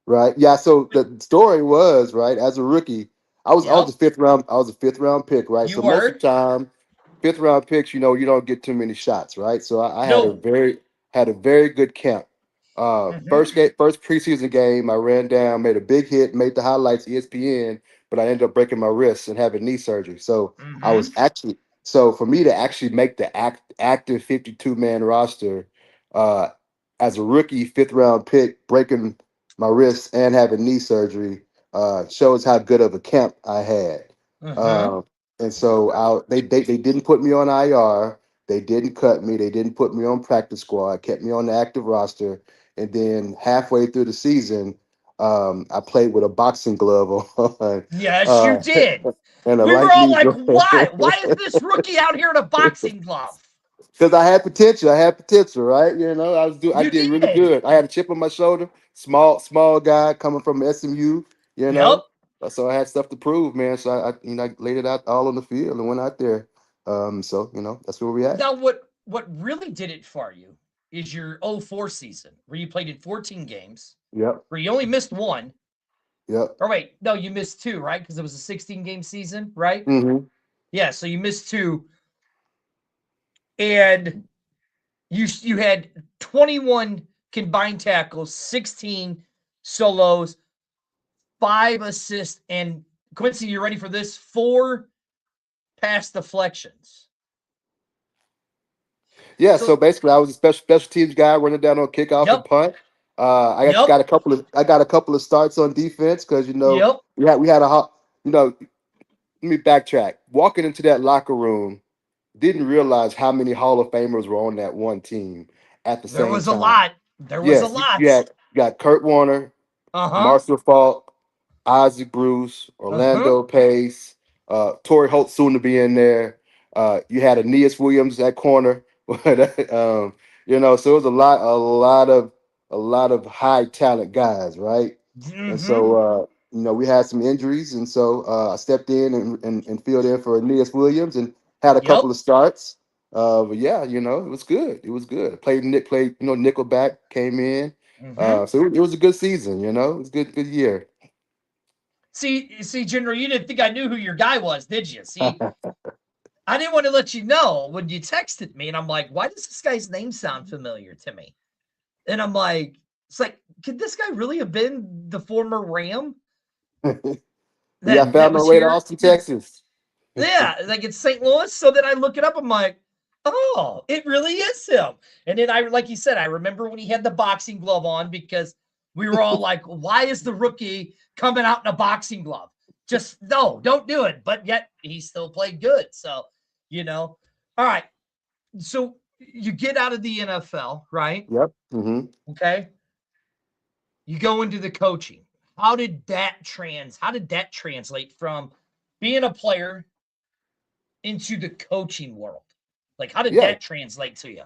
Right. Yeah. So the story was right as a rookie. I was Yep. a fifth round. I was a fifth round pick. Right. You So most of were. the time, fifth round picks, you don't get too many shots. Right. So I No. had a very good camp. Mm-hmm. First preseason game, I ran down, made a big hit, made the highlights ESPN, but I ended up breaking my wrist and having knee surgery. So I Mm-hmm. was actually so for me to actually make the active 52-man roster, uh, as a rookie fifth round pick, breaking my wrist and having knee surgery, shows how good of a camp I had. Mm-hmm. Um, and so they didn't put me on IR. They didn't cut me. They didn't put me on practice squad. Kept me on the active roster. And then halfway through the season, I played with a boxing glove on, Yes, you did. and a We were light all knee like, brace. why? Why is this rookie out here in a boxing glove? Because I had potential. I had potential, right? I You did really did. good. I had a chip on my shoulder. Small guy coming from SMU. You Yep. know, so I had stuff to prove, man. So I laid it out all on the field and went out there. So that's where we at. Now, what really did it for you is your 04 season, where you played in 14 games, Yep. where you only missed one. Yep. Or wait, no, you missed 2, right? Because it was a 16-game season, right? Mm-hmm. Yeah, so you missed 2, and you had 21 combined tackles, 16 solos, 5 assists, and Quincy, you ready for this? 4 pass deflections. Yeah, so So, basically, I was a special teams guy running down on kickoff and yep, punt. yep, I got a couple of starts on defense because yep. we had a let me backtrack. Walking into that locker room, didn't realize how many Hall of Famers were on that one team at the There same was a time. lot. There was a Yes, lot. you got Kurt Warner, Uh huh. Marshall Falk, Isaac Bruce, Uh huh. Orlando Pace, Torrey Holt soon to be in there. You had Aeneas Williams at corner. So it was a lot of high talent guys, right? And Mm-hmm. so we had some injuries, and so I stepped in and filled in for Aeneas Williams and had a Yep. couple of starts. But yeah, it was good. It was good. Played nickelback, came in. Mm-hmm. So it was a good season, It was a good year. See, General, you didn't think I knew who your guy was, did you? See, I didn't want to let you know when you texted me, and I'm like, why does this guy's name sound familiar to me? And I'm like, it's like, could this guy really have been the former Ram Yeah, I that found my was way to here? Austin, Texas. Yeah, like it's St. Louis. So then I look it up. I'm like, oh, it really is him. And then like you said, I remember when he had the boxing glove on because we were all like, why is the rookie coming out in a boxing glove? Just no, don't do it. But yet he still played good. So, all right. So you get out of the NFL, right? Yep. Mm-hmm. Okay. You go into the coaching. How did that translate from being a player into the coaching world? Like, how did Yeah. that translate to you?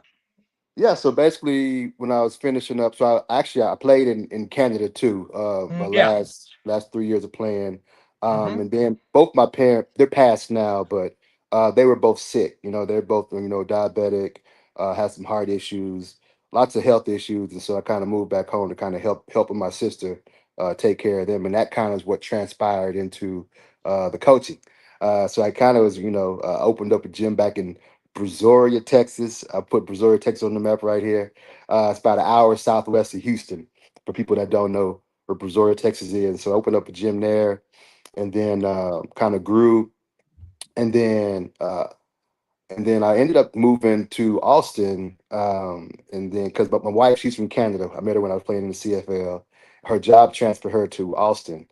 Yeah, so basically, when I was finishing up, so I played in Canada too. My Yeah. last 3 years of playing, Mhm. and then both my parents, they're passed now, but they were both sick. They're both diabetic, had some heart issues, lots of health issues, and so I kind of moved back home to kind of helping my sister take care of them, and that kind of is what transpired into the coaching. So I kind of was opened up a gym back in Brazoria, Texas. I put Brazoria, Texas on the map right here. It's about an hour southwest of Houston for people that don't know where Brazoria, Texas is. So I opened up a gym there and then kind of grew. And then I ended up moving to Austin. And then because my wife, she's from Canada. I met her when I was playing in the CFL. Her job transferred her to Austin.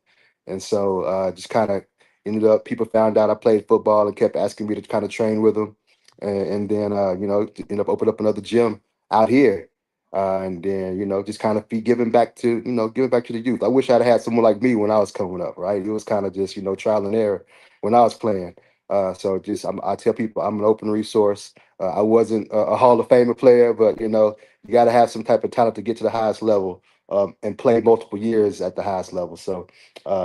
And so just kind of ended up, people found out I played football and kept asking me to kind of train with them. And then, ended up opening up another gym out here. And then, just kind of be giving back to the youth. I wish I'd had someone like me when I was coming up, right? It was kind of just, trial and error when I was playing. So I tell people I'm an open resource. I wasn't a Hall of Famer player, but you got to have some type of talent to get to the highest level and play multiple years at the highest level. So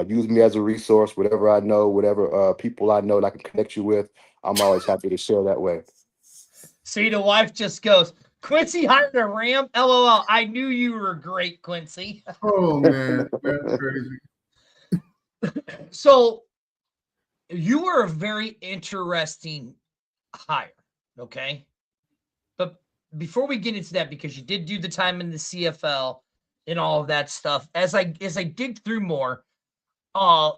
use me as a resource. Whatever I know, whatever people I know that I can connect you with, I'm always happy to share that way. See, the wife just goes, Quincy hired a Ram? LOL. I knew you were great, Quincy. Oh man, that's crazy. So you were a very interesting hire, okay? But before we get into that, because you did do the time in the CFL and all of that stuff, as I dig through more,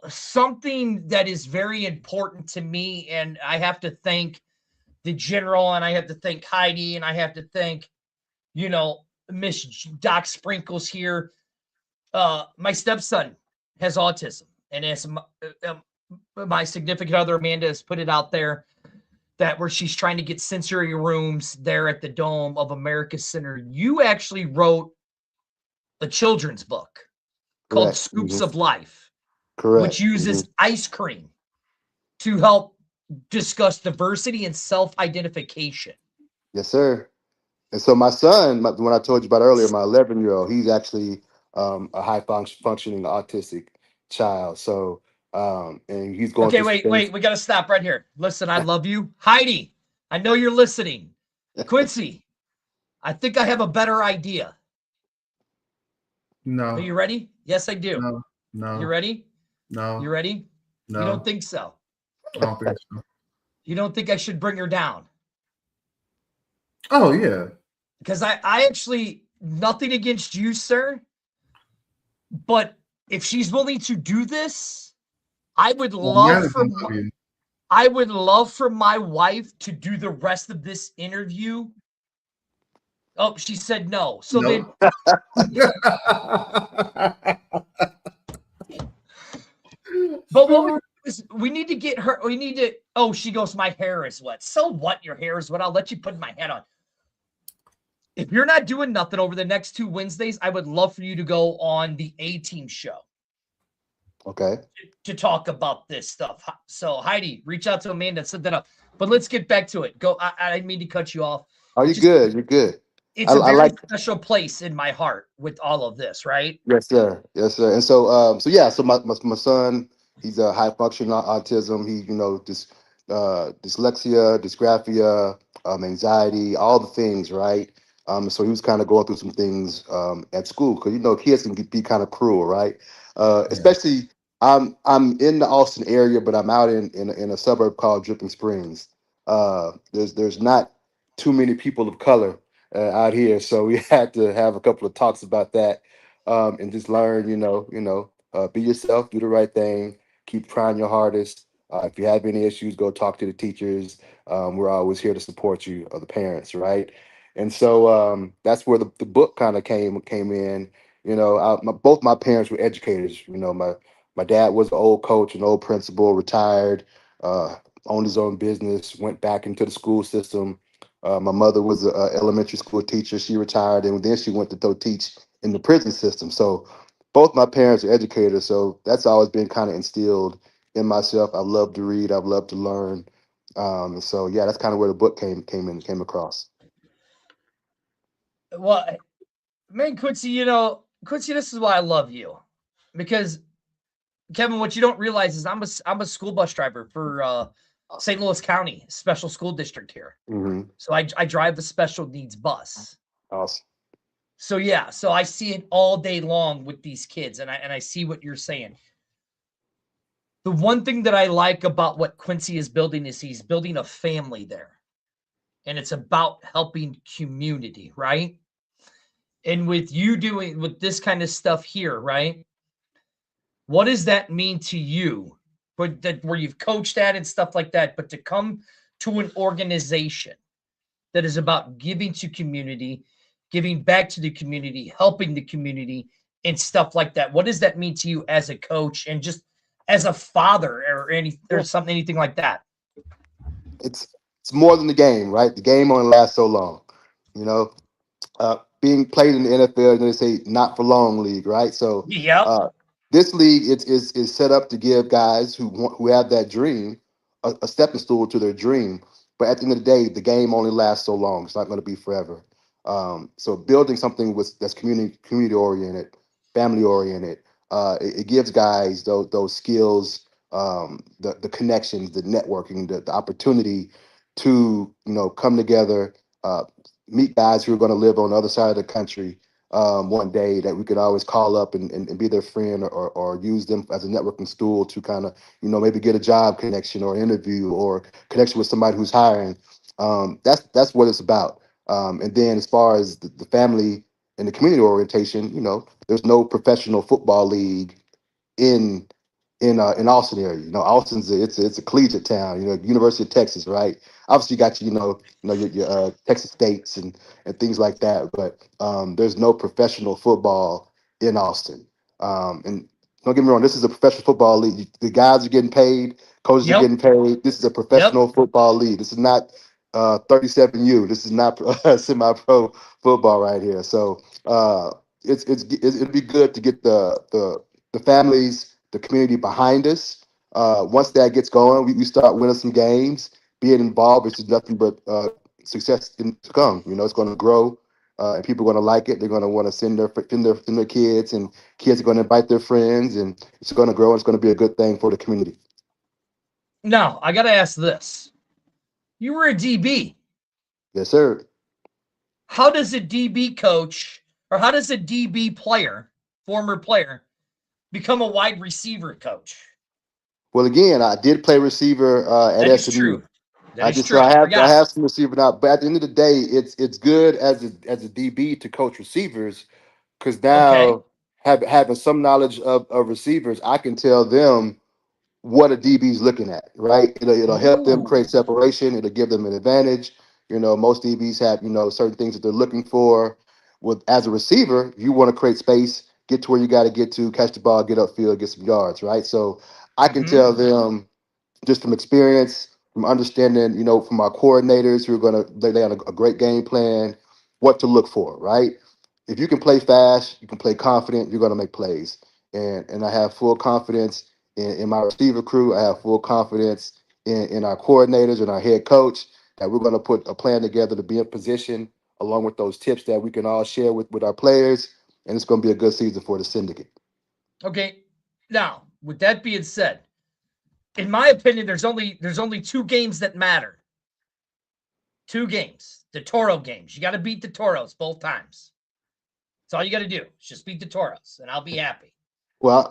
something that is very important to me, and I have to thank the general, and I have to thank Heidi, and I have to thank, Miss Doc Sprinkles here. My stepson has autism, and as my significant other Amanda has put it out there, that where she's trying to get sensory rooms there at the Dome of America Center. You actually wrote a children's book called Correct. Scoops Mhm. of Life, which Correct. uses ice cream to help discuss diversity and self-identification. Yes, sir. And so my son, when I told you about earlier, my 11-year-old, he's actually a functioning autistic child. So, and he's going Okay, through some wait. things. We got to stop right here. Listen, I love you. Heidi, I know you're listening. Quincy, I think I have a better idea. Are you No, ready? Yes, I do. no, You no, ready? You no, ready? You don't no. think so? I don't think so. You don't think I should bring her down? Oh yeah. Because I actually, nothing against you, sir, but if she's willing to do this, I would Oh, love man, I for love you. I would love for my wife to do the rest of this interview. Oh, she said no. So then, Nope. but what we do is we need to get her. We need to. Oh, she goes, my hair is wet. So what? Your hair is wet. I'll let you put my head on. If you're not doing nothing over the next 2 Wednesdays, I would love for you to go on the A-Team show Okay. to talk about this stuff. So Heidi, reach out to Amanda and set that up. But let's get back to it. Go. I didn't mean to cut you off. Are you Just, good? You're good. it's a I very like. special place in my heart with all of this, right? Yes, sir. Yes, sir. And so, so my son, he's a high functioning autism. He, dyslexia, dysgraphia, anxiety, all the things, right? So he was kind of going through some things at school because kids can be kind of cruel, right? Especially, I'm in the Austin area, but I'm out in a suburb called Dripping Springs. there's not too many people of color out here, so we had to have a couple of talks about that, and just learn, be yourself, do the right thing, keep trying your hardest. If you have any issues, go talk to the teachers. We're always here to support you, or the parents, right? And so that's where the book kind of came in. Both my parents were educators. My dad was an old coach, an old principal, retired, owned his own business, went back into the school system. My mother was an elementary school teacher. She retired, and then she went to go teach in the prison system. So both my parents are educators. So that's always been kind of instilled in myself. I love to read. I've loved to learn. So yeah, that's kind of where the book came across. Well, man, Quincy, Quincy, this is why I love you, because Kevin, what you don't realize is I'm a school bus driver for St. Louis County Special School District here. Mm-hmm. So I drive the special needs bus. Awesome. So yeah, so I see it all day long with these kids, and I see what you're saying. The one thing that I like about what Quincy is building is he's building a family there. And it's about helping community, right? And with you doing with this kind of stuff here, right? What does that mean to you? Where you've coached at and stuff like that, but to come to an organization that is about giving to community, giving back to the community, helping the community, and stuff like that. What does that mean to you as a coach and just as a father or something, anything like that? It's more than the game, right? The game only lasts so long. Being played in the NFL, they say not for long league, right? So Yep. this league is set up to give guys who have that dream a stepping stool to their dream. But at the end of the day, the game only lasts so long. It's not going to be forever. So building something that's community oriented, family oriented, it gives guys those skills, the connections, the networking, the opportunity to come together, meet guys who are going to live on the other side of the country one day, that we could always call up and be their friend, or use them as a networking stool to kind of maybe get a job connection or interview or connection with somebody who's hiring. That's what it's about. And then as far as the family and the community orientation, there's no professional football league in in Austin area. Austin's it's a collegiate town. University of Texas, right? Obviously, you got your Texas States and things like that. But there's no professional football in Austin. And don't get me wrong, this is a professional football league. The guys are getting paid, coaches are getting paid. This is a professional football league. This is not 37U. This is not semi-pro football right here. So it'd be good to get the families, the community behind us. Once that gets going, we start winning some games, being involved. It's just nothing but success to come. It's going to grow, and people are going to like it. They're going to want to send their kids, and kids are going to invite their friends, and it's going to grow. And it's going to be a good thing for the community. Now, I got to ask this. You were a DB. Yes, sir. How does a DB coach, or how does a DB player, former player, become a wide receiver coach? Well, again, I did play receiver at That is SMU. true. That is So true. I have some receiver now, but at the end of the day, it's good as a DB to coach receivers, because now having some knowledge of receivers, I can tell them what a DB is looking at, right? It'll help them create separation. It'll give them an advantage. Most DBs have certain things that they're looking for. As a receiver, you want to create space, get to where you got to get to, catch the ball, get upfield, get some yards, right? So I can tell them, just from experience, from understanding, from our coordinators who are going to lay down a great game plan, what to look for, right? If you can play fast, you can play confident, you're going to make plays. And I have full confidence in my receiver crew. I have full confidence in our coordinators and our head coach that we're going to put a plan together to be in position, along with those tips that we can all share with our players. And it's going to be a good season for the Syndicate. Okay. Now, with that being said, in my opinion, there's only two games that matter. Two games. The Toro games. You got to beat the Toros both times. That's all you got to do. Just beat the Toros, and I'll be happy. Well,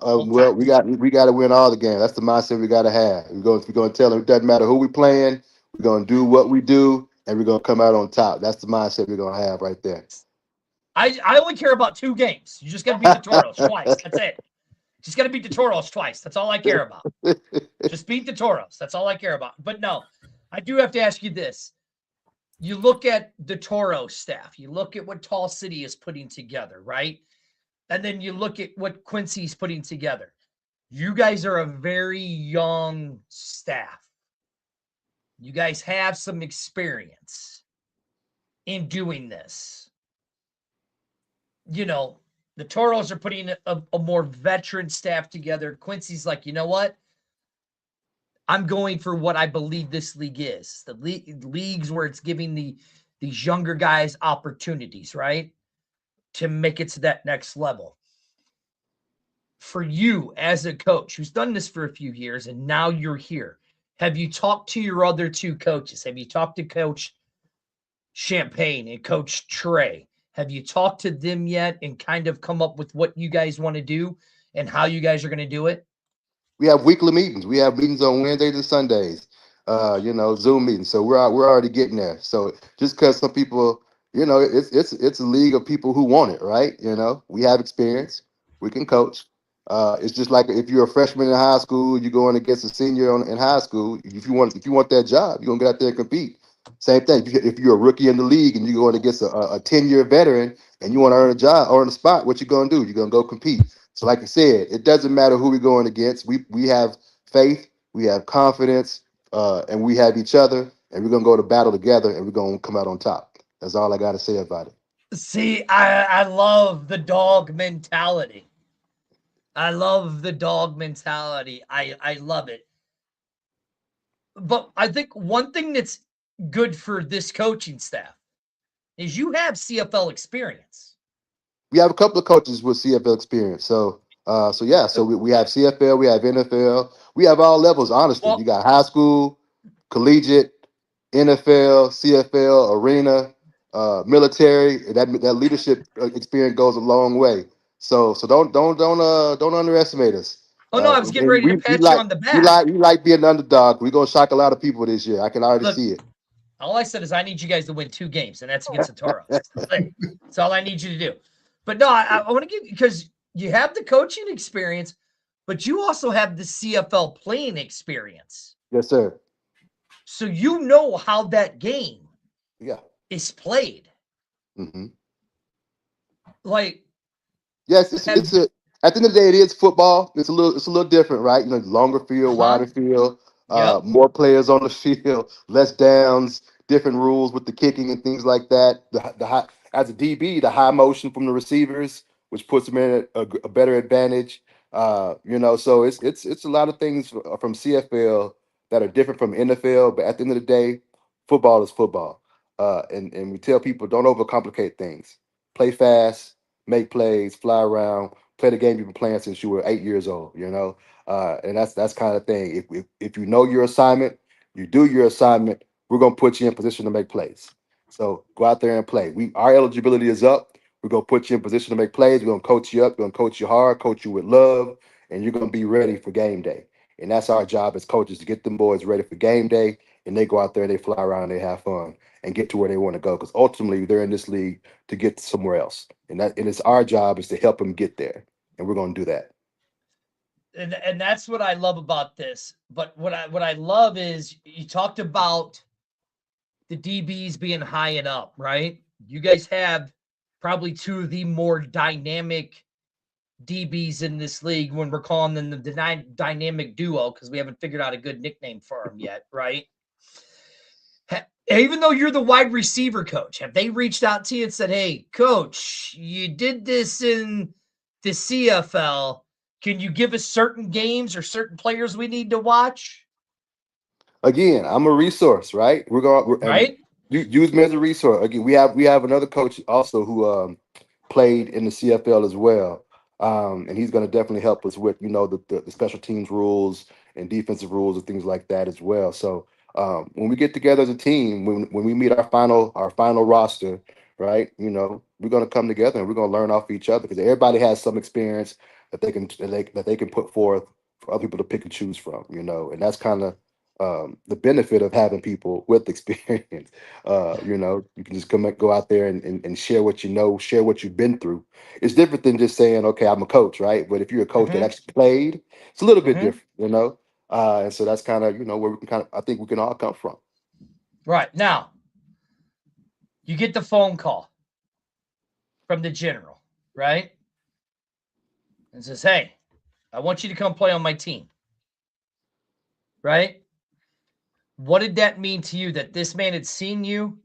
we got to win all the games. That's the mindset we got to have. We're going to tell them it doesn't matter who we playing. We're gonna do what we do, and we're gonna come out on top. That's the mindset we're gonna have right there. I only care about 2 games. You just got to beat the Toros twice. That's it. Just got to beat the Toros twice. That's all I care about. Just beat the Toros. That's all I care about. But no, I do have to ask you this. You look at the Toro staff. You look at what Tall City is putting together, right? And then you look at what Quincy's putting together. You guys are a very young staff. You guys have some experience in doing this. You know, the Toros are putting a more veteran staff together. Quincy's like, you know what? I'm going for what I believe this league is. The leagues where it's giving these younger guys opportunities, right? To make it to that next level. For you as a coach who's done this for a few years and now you're here, have you talked to your other 2 coaches? Have you talked to Coach Champagne and Coach Trey? Have you talked to them yet and kind of come up with what you guys want to do and how you guys are going to do it? We have weekly meetings. We have meetings on Wednesdays and Sundays. Zoom meetings. So we're already getting there. So just because some people, it's a league of people who want it, right? We have experience. We can coach. It's just like if you're a freshman in high school, you're going against a senior in high school. If you want that job, you're gonna get out there and compete. Same thing. If you're a rookie in the league and you're going against a 10-year veteran and you want to earn a job, earn a spot, what you gonna do? You're gonna go compete. So, like I said, it doesn't matter who we're going against. We have faith, we have confidence, and we have each other, and we're gonna go to battle together, and we're gonna come out on top. That's all I got to say about it. See, I love the dog mentality. I love the dog mentality. I love it. But I think one thing that's good for this coaching staff is you have CFL experience. We have a couple of coaches with CFL experience. So yeah. So we have CFL, we have NFL, we have all levels. Honestly, Well, you got high school, collegiate, NFL, CFL, arena, military. That leadership experience goes a long way. So don't underestimate us. oh no, I was getting And ready to we pat you like on the we back. like we like being an underdog. We're gonna shock a lot of people this year. I can already Look, see it. all I said is I need you guys to win 2 games, and that's against the Toros. That's all I need you to do. But no, I want to give you, because you have the coaching experience, but you also have the CFL playing experience. Yes, sir. So you know how that game Yeah. is played. Mm-hmm. Like, Yes, it's a at the end of the day, it is football. It's a little different, right? Longer field, uh-huh. wider field, Yep. more players on the field, less downs, different rules with the kicking and things like that. The high, as a DB, the high motion from the receivers, which puts them in a better advantage. So it's a lot of things from CFL that are different from NFL. But at the end of the day, football is football. And we tell people don't overcomplicate things. Play fast, make plays, fly around, play the game you've been playing since you were 8 years old. And that's kind of thing. If you know your assignment, you do your assignment. We're gonna put you in position to make plays. So go out there and play. Our eligibility is up. We're gonna put you in position to make plays. We're gonna coach you up. We're gonna coach you hard, coach you with love, and you're gonna be ready for game day. And that's our job as coaches to get them boys ready for game day. And they go out there and they fly around and they have fun and get to where they want to go. Because ultimately they're in this league to get somewhere else. And it's our job is to help them get there. And we're gonna do that. And that's what I love about this. But what I love is you talked about the DBs being high and up, right? You guys have probably 2 of the more dynamic DBs in this league when we're calling them the dynamic duo because we haven't figured out a good nickname for them yet, right? Even though you're the wide receiver coach, have they reached out to you and said, hey, coach, you did this in the CFL. Can you give us certain games or certain players we need to watch? Again, I'm a resource, right? And Right? use me as a resource. Again, we have another coach also who played in the CFL as well. And he's going to definitely help us with the special teams rules and defensive rules and things like that as well. So when we get together as a team, when we meet our final roster, right? We're going to come together and we're going to learn off each other because everybody has some experience that they can put forth for other people to pick and choose from. And that's kind of the benefit of having people with experience. You can just go out there and share what you know, share what you've been through. It's different than just saying, okay, I'm a coach, right? But if you're a coach that Mm-hmm. actually played, it's a little bit Mm-hmm. different. And so that's kind of, where we can I think we can all come from. Right. Now, you get the phone call from the general, right? And says, hey, I want you to come play on my team. Right? What did that mean to you that this man had seen you,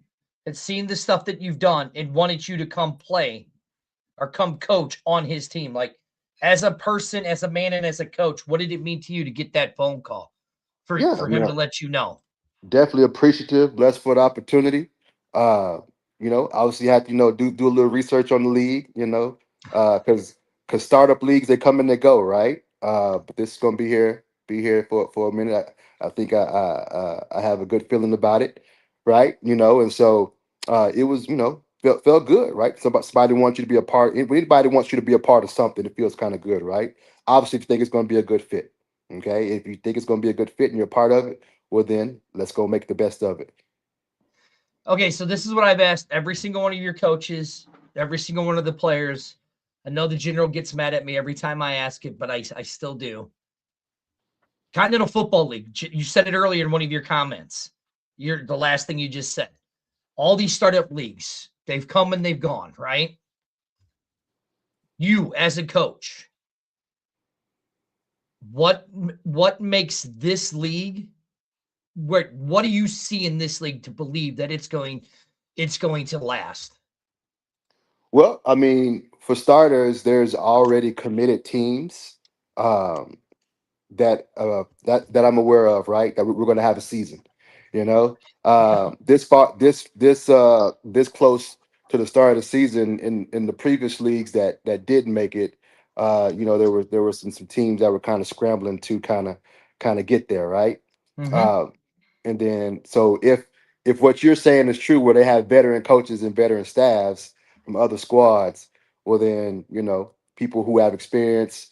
had seen the stuff that you've done, and wanted you to come play or come coach on his team? Like, as a person, as a man, and as a coach, what did it mean to you to get that phone call Yeah, for him to let you know? definitely appreciative, blessed for the opportunity. Uh, Obviously you have to, do a little research on the league, because startup leagues, they come and they go, right? But this is gonna be here for a minute. I think I have a good feeling about it, right? And so it was, felt good, right? Somebody wants you to be a part. If anybody wants you to be a part of something, it feels kind of good, right? Obviously, if you think it's going to be a good fit, okay. If you think it's going to be a good fit and you're a part of it, well, then let's go make the best of it. Okay, so this is what I've asked every single one of your coaches, every single one of the players. I know the general gets mad at me every time I ask it, but I still do. Continental Football League. You said it earlier in one of your comments. The last thing you just said. All these startup leagues, they've come and they've gone, right? You as a coach, what makes this league? What do you see in this league to believe that it's going to last? Well, I mean, for starters, there's already committed teams. Um, that I'm aware of, right? That we're going to have a season. This close to the start of the season in the previous leagues that didn't make it. There were some teams that were kind of scrambling to kind of get there, right? Mm-hmm. Uh, and then so if what you're saying is true, where they have veteran coaches and veteran staffs from other squads, well then people who have experience,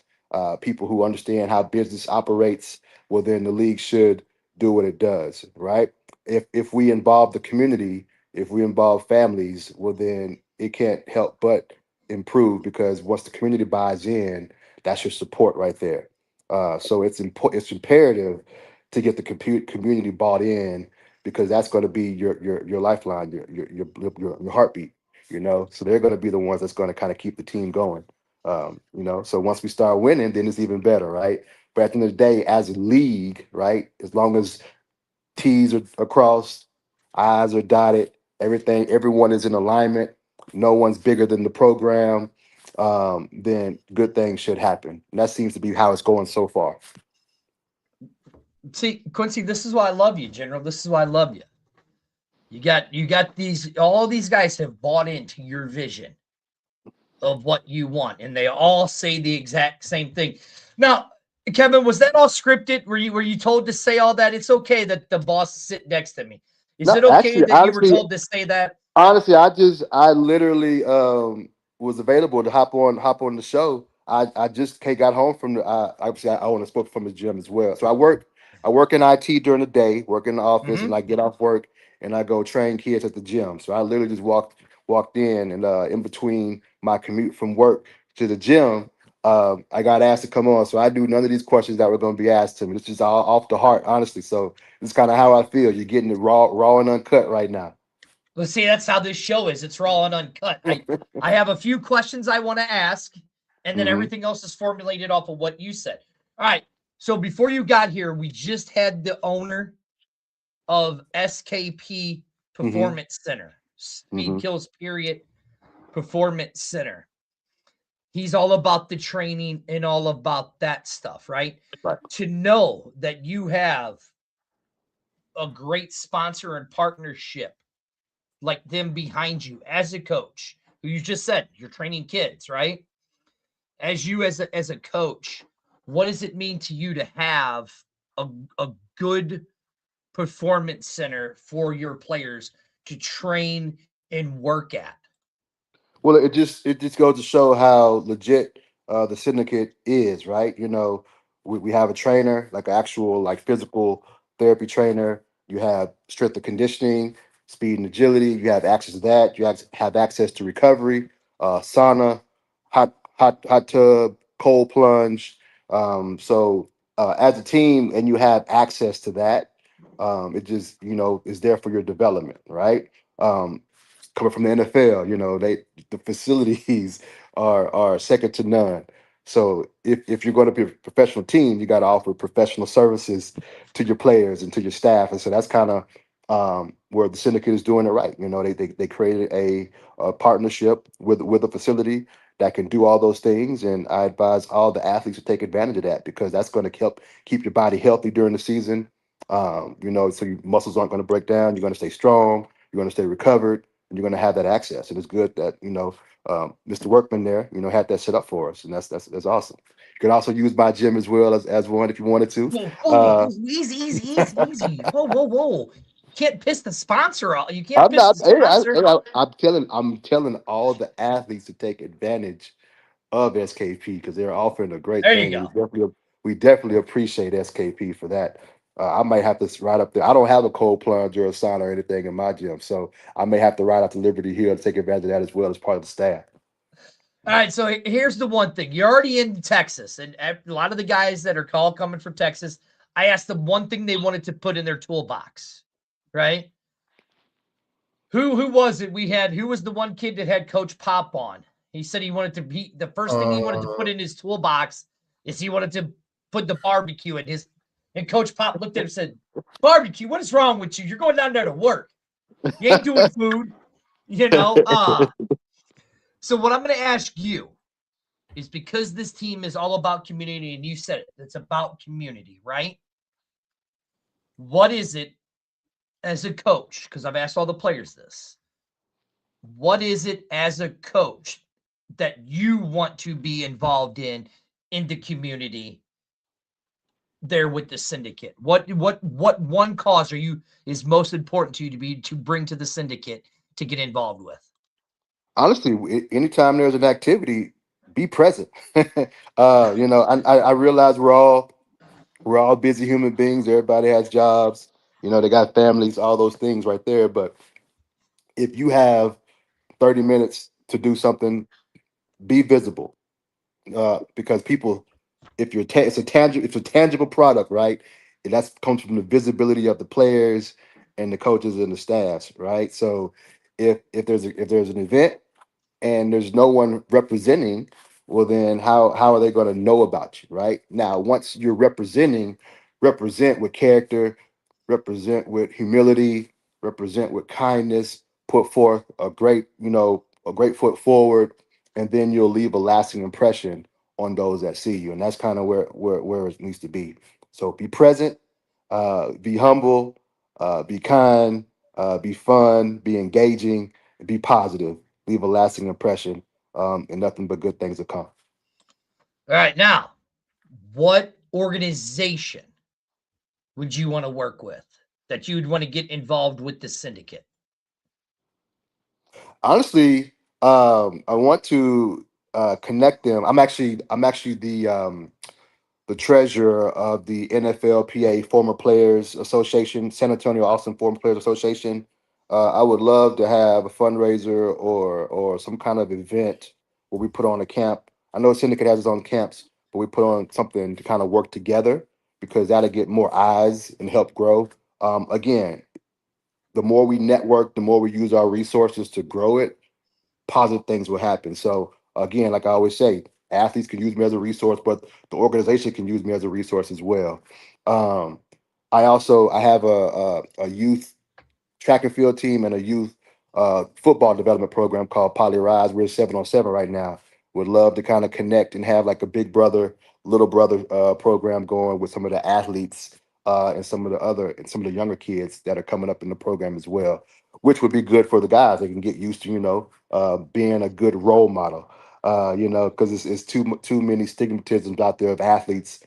people who understand how business operates, well then the league should do what it does, right? If we involve the community, if we involve families, well then it can't help but improve, because once the community buys in, that's your support right there. So it's imperative to get the community bought in, because that's going to be your lifeline, your heartbeat. So they're going to be the ones that's going to kind of keep the team going. So once we start winning, then it's even better, right? But at the end of the day, as a league, right, as long as T's are crossed, I's are dotted, everyone is in alignment, no one's bigger than the program, then good things should happen. And that seems to be how it's going so far. See, Quincy, this is why I love you, General. This is why I love you. You got all these guys have bought into your vision of what you want, and they all say the exact same thing. Now, Kevin, was that all scripted? Were you told to say all that? It's okay that the boss is sitting next to me. Is No, it okay actually, that you were told to say that? honestly, I literally was available to hop on the show. I just got home from the obviously I own a spoke from the gym as well. So I work in IT during the day, work in the office, and Mm-hmm. I get off work and I go train kids at the gym. So I literally just walked in, and in between my commute from work to the gym, I got asked to come on. So I do none of these questions that were going to be asked to me. It's just all off the heart, honestly. So it's kind of how I feel. You're getting it raw and uncut right now. Let's see, that's how this show is. It's raw and uncut. I have a few questions I want to ask, and then Hmm. everything else is formulated off of what you said. All right. So before you got here, we just had the owner of SKP Hmm. Performance Center, Speed Hmm. Kills Period Performance Center. He's all about the training and all about that stuff, right? Right. To know that you have a great sponsor and partnership like them behind you as a coach, who you just said you're training kids, right? As you as a coach, what does it mean to you to have a good performance center for your players to train and work at? Well, it just goes to show how legit the syndicate is, right? We have a trainer, like an actual like physical therapy trainer, you have strength and conditioning, speed and agility. You have access to that. You have access to recovery, sauna, hot tub, cold plunge. As a team, and you have access to that, it just is there for your development, right? Um, Coming from the NFL, the facilities are second to none. So if you're going to be a professional team, you got to offer professional services to your players and to your staff, and so that's kind of where the syndicate is doing it right. They created a partnership with a facility that can do all those things, and I advise all the athletes to take advantage of that because that's going to help keep your body healthy during the season. So your muscles aren't going to break down. You're going to stay strong. You're going to stay recovered, and you're going to have that access. And it's good that Mr. Workman there, had that set up for us, and that's awesome. You can also use my gym as well as one if you wanted to. Whoa, easy. Whoa. You can't piss the sponsor off. You can't I'm piss not. the sponsor. I'm telling all the athletes to take advantage of SKP because they're offering a great There you thing, and go. we definitely appreciate SKP for that. I might have to ride up there. I don't have a cold plunge or a sauna or anything in my gym, so I may have to ride out to Liberty Hill to take advantage of that as well as part of the staff. All right, so here's the one thing. You're already in Texas, and a lot of the guys that are coming from Texas, I asked them one thing they wanted to put in their toolbox, right? Who was it we had? Who was the one kid that had Coach Pop on? He said he wanted to be the first thing he wanted to put in his toolbox is he wanted to put the barbecue in his. And Coach Pop looked at him and said, "Barbecue, what is wrong with you? You're going down there to work. You ain't doing food, you know." So what I'm going to ask you is because this team is all about community, and you said it, it's about community, right? What is it as a coach? Because I've asked all the players this. What is it as a coach that you want to be involved in the community there with the syndicate? What one cause is most important to you to bring to the syndicate to get involved with? Honestly, anytime there's an activity, be present. I realize we're all busy human beings. Everybody has jobs. They got families, all those things right there. But if you have 30 minutes to do something, be visible. Because people, if it's a tangible product, right? And that comes from the visibility of the players and the coaches and the staffs, right? So if there's an event and there's no one representing, well then how are they going to know about you, right? Now, once you're representing, represent with character, represent with humility, represent with kindness, put forth a great foot forward, and then you'll leave a lasting impression on those that see you. And that's kind of where it needs to be. So be present, be humble, be kind, be fun, be engaging, be positive, leave a lasting impression, and nothing but good things to come. All right, now, what organization would you want to work with that you would want to get involved with the syndicate? Honestly, I want to connect them. I'm actually the treasurer of the NFLPA Former Players Association, San Antonio Austin Former Players Association. I would love to have a fundraiser or some kind of event where we put on a camp. I know Syndicate has its own camps, but we put on something to kind of work together because that'll get more eyes and help grow. Again, the more we network, the more we use our resources to grow it, positive things will happen. So again, like I always say, athletes can use me as a resource, but the organization can use me as a resource as well. Um, I have a youth track and field team and a youth football development program called Poly Rise. We're 7-on-7 right now. Would love to kind of connect and have like a big brother, little brother program going with some of the athletes and some of the younger kids that are coming up in the program as well, which would be good for the guys. They can get used to being a good role model. Because it's too many stigmatisms out there of athletes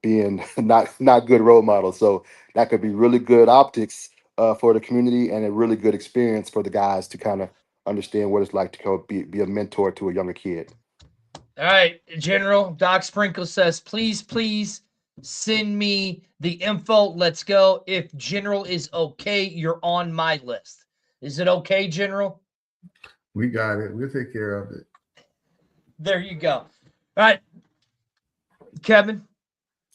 being not good role models. So that could be really good optics for the community and a really good experience for the guys to kind of understand what it's like to go be a mentor to a younger kid. All right, General Doc Sprinkle says, please Send me the info. Let's go. If General is okay, you're on my list. Is it okay, General? We got it. We'll take care of it. There you go. All right, Kevin,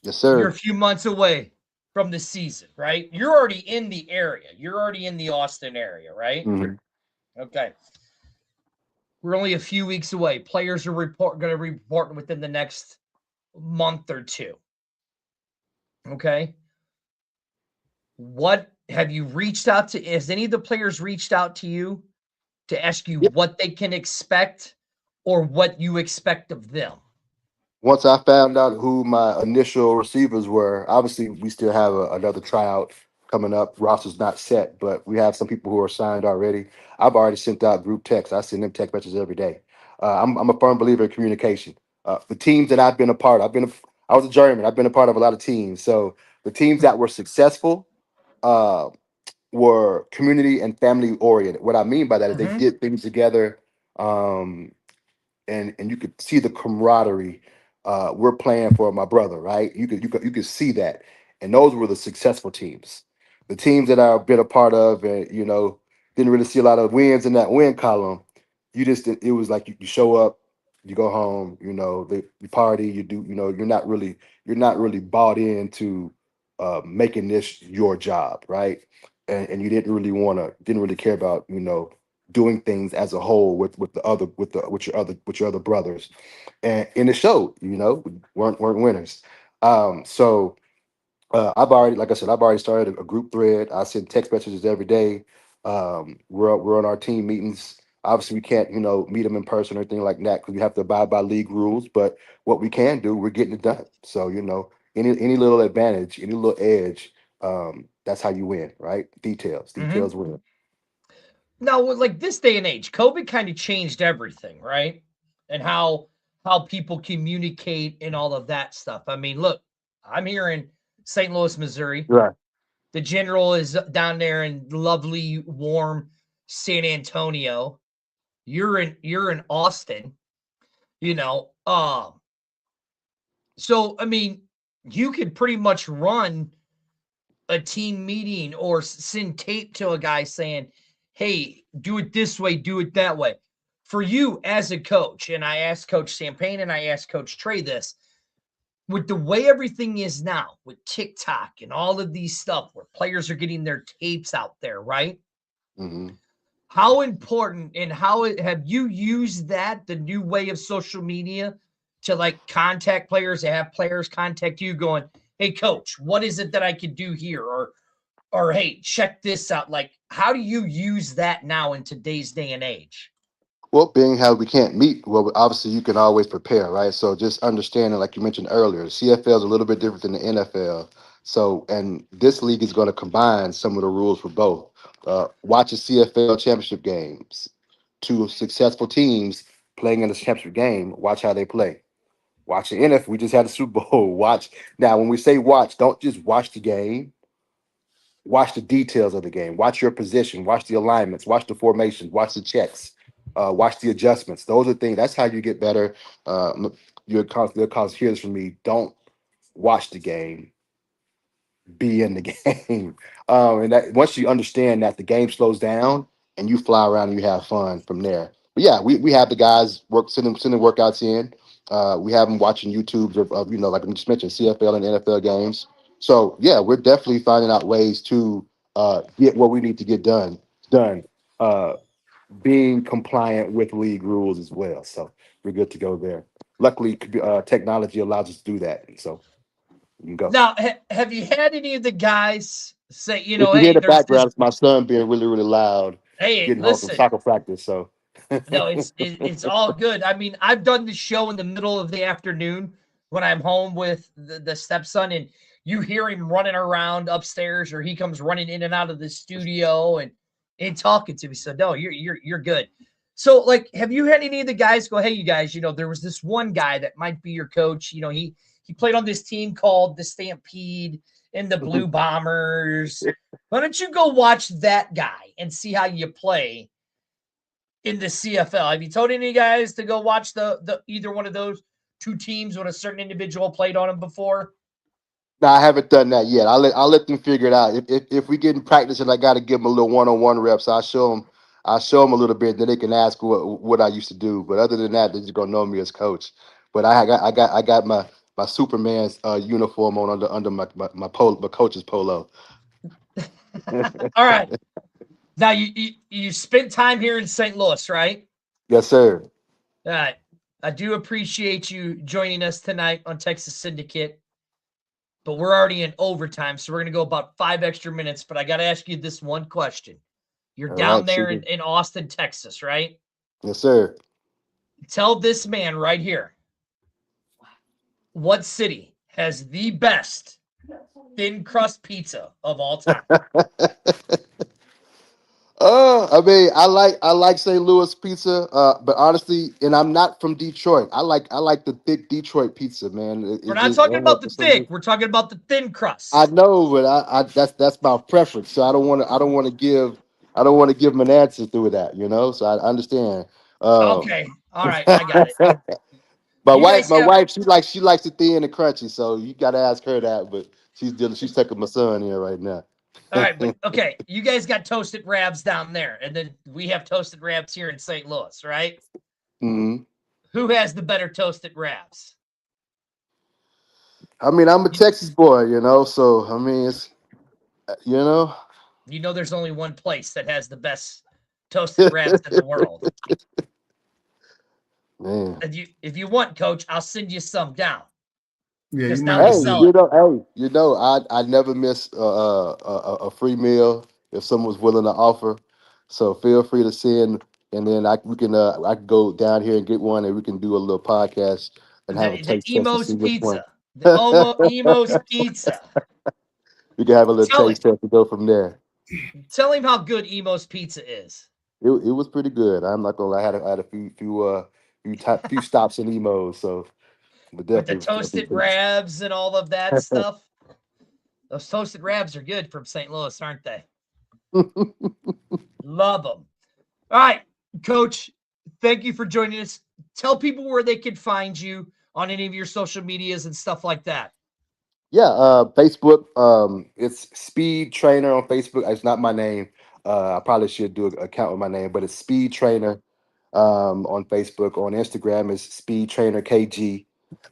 Yes, you're a sir. few months away from the season, right? You're already in the area. You're already in the Austin area, right? Mm-hmm. Okay. We're only a few weeks away. Players are going to report within the next month or two. Okay. What have you reached out to? Has any of the players reached out to you to ask you what they can expect or what you expect of them? Once I found out who my initial receivers were, obviously we still have another tryout coming up. Roster's not set, but we have some people who are signed already. I've already sent out group texts. I send them text messages every day. I'm a firm believer in communication. The teams that I've been a part of, I was a journeyman. I've been a part of a lot of teams. So the teams that were successful uh, were community and family oriented. What I mean by that is they Mm-hmm. did things together. Um, and you could see the camaraderie. We're playing for my brother, right? You could see that, and those were the successful teams. The teams that I've been a part of, and didn't really see a lot of wins in that win column. It was like you show up, you go home, you party, you do, you're not really bought into making this your job, right? And you didn't really care about doing things as a whole with your other brothers, and it showed. We weren't winners. So I've already, like I said, I've already started a group thread. I send text messages every day. We're on our team meetings. Obviously, we can't meet them in person or anything like that because we have to abide by league rules. But what we can do, we're getting it done. So any little advantage, any little edge, that's how you win, right? Mm-hmm. Details win. Now, like this day and age, COVID kind of changed everything, right? And how people communicate and all of that stuff. I mean, look, I'm here in St. Louis, Missouri. Right. The General is down there in lovely, warm San Antonio. You're in Austin, you know. So I mean, you could pretty much run a team meeting or send tape to a guy saying, "Hey, do it this way, do it that way." For you as a coach, and I asked Coach Champagne and I asked Coach Trey this, with the way everything is now, with TikTok and all of these stuff where players are getting their tapes out there, right? Hmm. How important and have you used that, the new way of social media, to like contact players, to have players contact you going, "Hey coach, what is it that I could do here?" Or hey, check this out. Like, how do you use that now in today's day and age? Well, being how we can't meet, well, obviously you can always prepare, right? So just understanding, like you mentioned earlier, the CFL is a little bit different than the NFL. So, and this league is going to combine some of the rules for both. Watch the CFL championship games. Two successful teams playing in the championship game. Watch how they play. Watch the NFL. We just had the Super Bowl. Watch now. When we say watch, don't just watch the game. Watch the details of the game. Watch your position. Watch the alignments. Watch the formations. Watch the checks. Watch the adjustments. Those are things. That's how you get better. You'll cause hears from me. Don't watch the game. Be in the game. And that once you understand that the game slows down and you fly around and you have fun from there. But yeah, we have the guys sending workouts in. We have them watching YouTubes of like we just mentioned CFL and NFL games. So yeah, we're definitely finding out ways to get what we need to get done. Uh, Being compliant with league rules as well. So we're good to go there. Luckily, technology allows us to do that. So you can go. Now, have you had any of the guys say, If you hear hey, the there's this, background, it's my son being really, really loud, hey, getting home from listen, soccer practice. So, no, it's all good. I mean, I've done the show in the middle of the afternoon when I'm home with the stepson, and you hear him running around upstairs, or he comes running in and out of the studio and talking to me. So no, you're good. So like, have you had any of the guys go, "Hey, you guys, there was this one guy that might be your coach. He played on this team called the Stampede and the Blue Bombers. Why don't you go watch that guy and see how you play in the CFL?" Have you told any guys to go watch the either one of those two teams when a certain individual played on them before? No, I haven't done that yet. I'll let them figure it out. If we get in practice and I got to give them a little one-on-one reps, I'll show them a little bit. Then they can ask what I used to do. But other than that, they're just gonna know me as coach. But I got my Superman's uniform on under my coach's polo. All right. Now you spent time here in St. Louis, right? Yes, sir. All right. I do appreciate you joining us tonight on Texas Syndicate, but we're already in overtime, so we're going to go about 5 extra minutes. But I got to ask you this one question. You're All down right, there shoot. in Austin, Texas, right? Yes, sir. Tell this man right here what city has the best thin crust pizza of all time. I mean, I like St. Louis pizza, but honestly, and I'm not from Detroit. I like the thick Detroit pizza, man. We're It's not just I talking don't know, about for the some thick. reason. We're talking about the thin I crust. know, but I that's my preference. So I don't want to give them an answer through that, you know. So I understand. Um, Okay. All right. I got it. You guys my have wife, she likes it thin and crunchy. So you got to ask her that. But she's taking my son here right now. all right, but okay, you guys got toasted rabs down there, and then we have toasted rabs here in St. Louis, right? Hmm. Who has the better toasted rabs? I mean, I'm a You, Texas boy, you know. So I mean, it's you know. you know there's only one place that has the best toasted rabs in the world. Man. If you want, coach, I'll send you some down Yeah, you because might now have they to Hey, send sell it. it. I never miss a free meal if someone's willing to offer. So feel free to send, and then I can go down here and get one, and we can do a little podcast and have a The taste test and Emo's see which one. Pizza. The Emo's Pizza. We can have a little Tell him. taste test to go from there. Tell him how good Emo's Pizza is. It was pretty good. I'm not gonna lie. I had a few stops in emos, so but With the definitely toasted rabs and all of that stuff. Those toasted rabs are good from St. Louis, aren't they? Love them. All right, Coach, thank you for joining us. Tell people where they can find you on any of your social medias and stuff like that. Yeah, Facebook. It's Speed Trainer on Facebook. It's not my name. I probably should do an account with my name, but it's Speed Trainer on Facebook. On Instagram is Speed Trainer KG.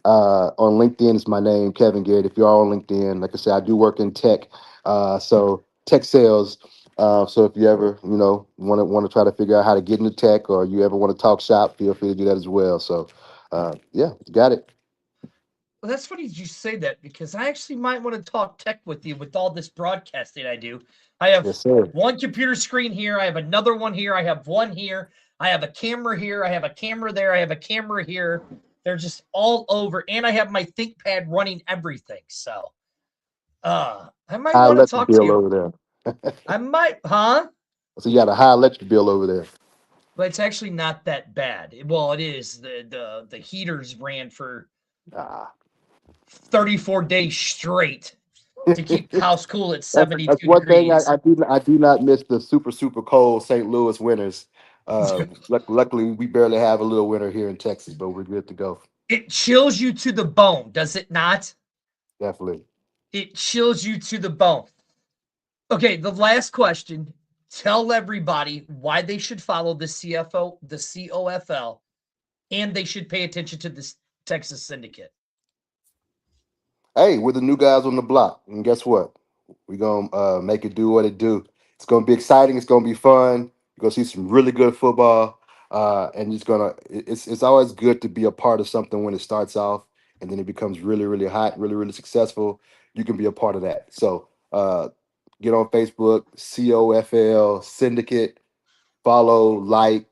On LinkedIn is my name, Kevin Garrett. If you are on LinkedIn, like I said, I do work in tech, so tech sales. So if you ever, want to try to figure out how to get into tech, or you ever want to talk shop, feel free to do that as well. So, yeah, got it. Well, that's funny you say that because I actually might want to talk tech with you with all this broadcasting I do. I have Yes, sir. one computer screen here. I have another one here. I have one here. I have a camera here. I have a camera there. I have a camera here. They're just all over. And I have my ThinkPad running everything. So I might High want to electric talk to bill you. over there. I might, huh? So you got a high electric bill over there. But it's actually not that bad. Well, it is. The heaters ran for Ah. 34 days straight to keep the house cool at That's 72 one thing degrees. I do not miss the super cold St. Louis winters. Luckily, we barely have a little winter here in Texas, but we're good to go. It chills you to the bone, does it not? Definitely. It chills you to the bone. Okay, the last question. Tell everybody why they should follow the COFL, and they should pay attention to this Texas Syndicate. Hey, we're the new guys on the block, and guess what? We're gonna make it do what it do. It's gonna be exciting. It's gonna be fun. You're gonna see some really good football, and it's always good to be a part of something when it starts off, and then it becomes really hot, really successful. You can be a part of that. So get on Facebook, COFL Syndicate, follow, like,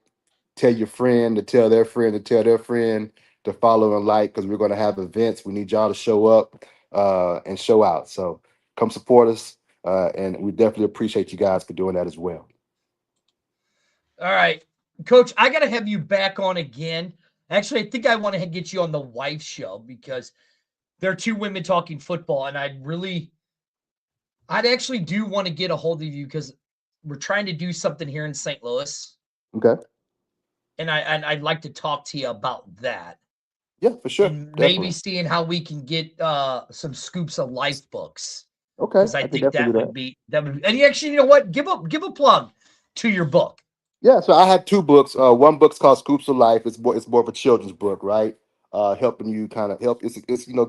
tell your friend to tell their friend to tell their friend to follow and like, because we're going to have events. We need y'all to show up and show out. So come support us, and we definitely appreciate you guys for doing that as well. All right, Coach, I got to have you back on again. Actually, I think I want to get you on the wife show because there are two women talking football, and I'd actually do want to get a hold of you because we're trying to do something here in St. Louis, Okay. and I'd like to talk to you about that. Yeah, for sure. And Definitely. maybe seeing how we can get some Scoops of Life books. Okay. Because I think that would be. And you actually, you know what? Give a plug to your book. Yeah, so I have 2 books. One book's called Scoops of Life. It's more of a children's book, right? Helping you kind of help. It's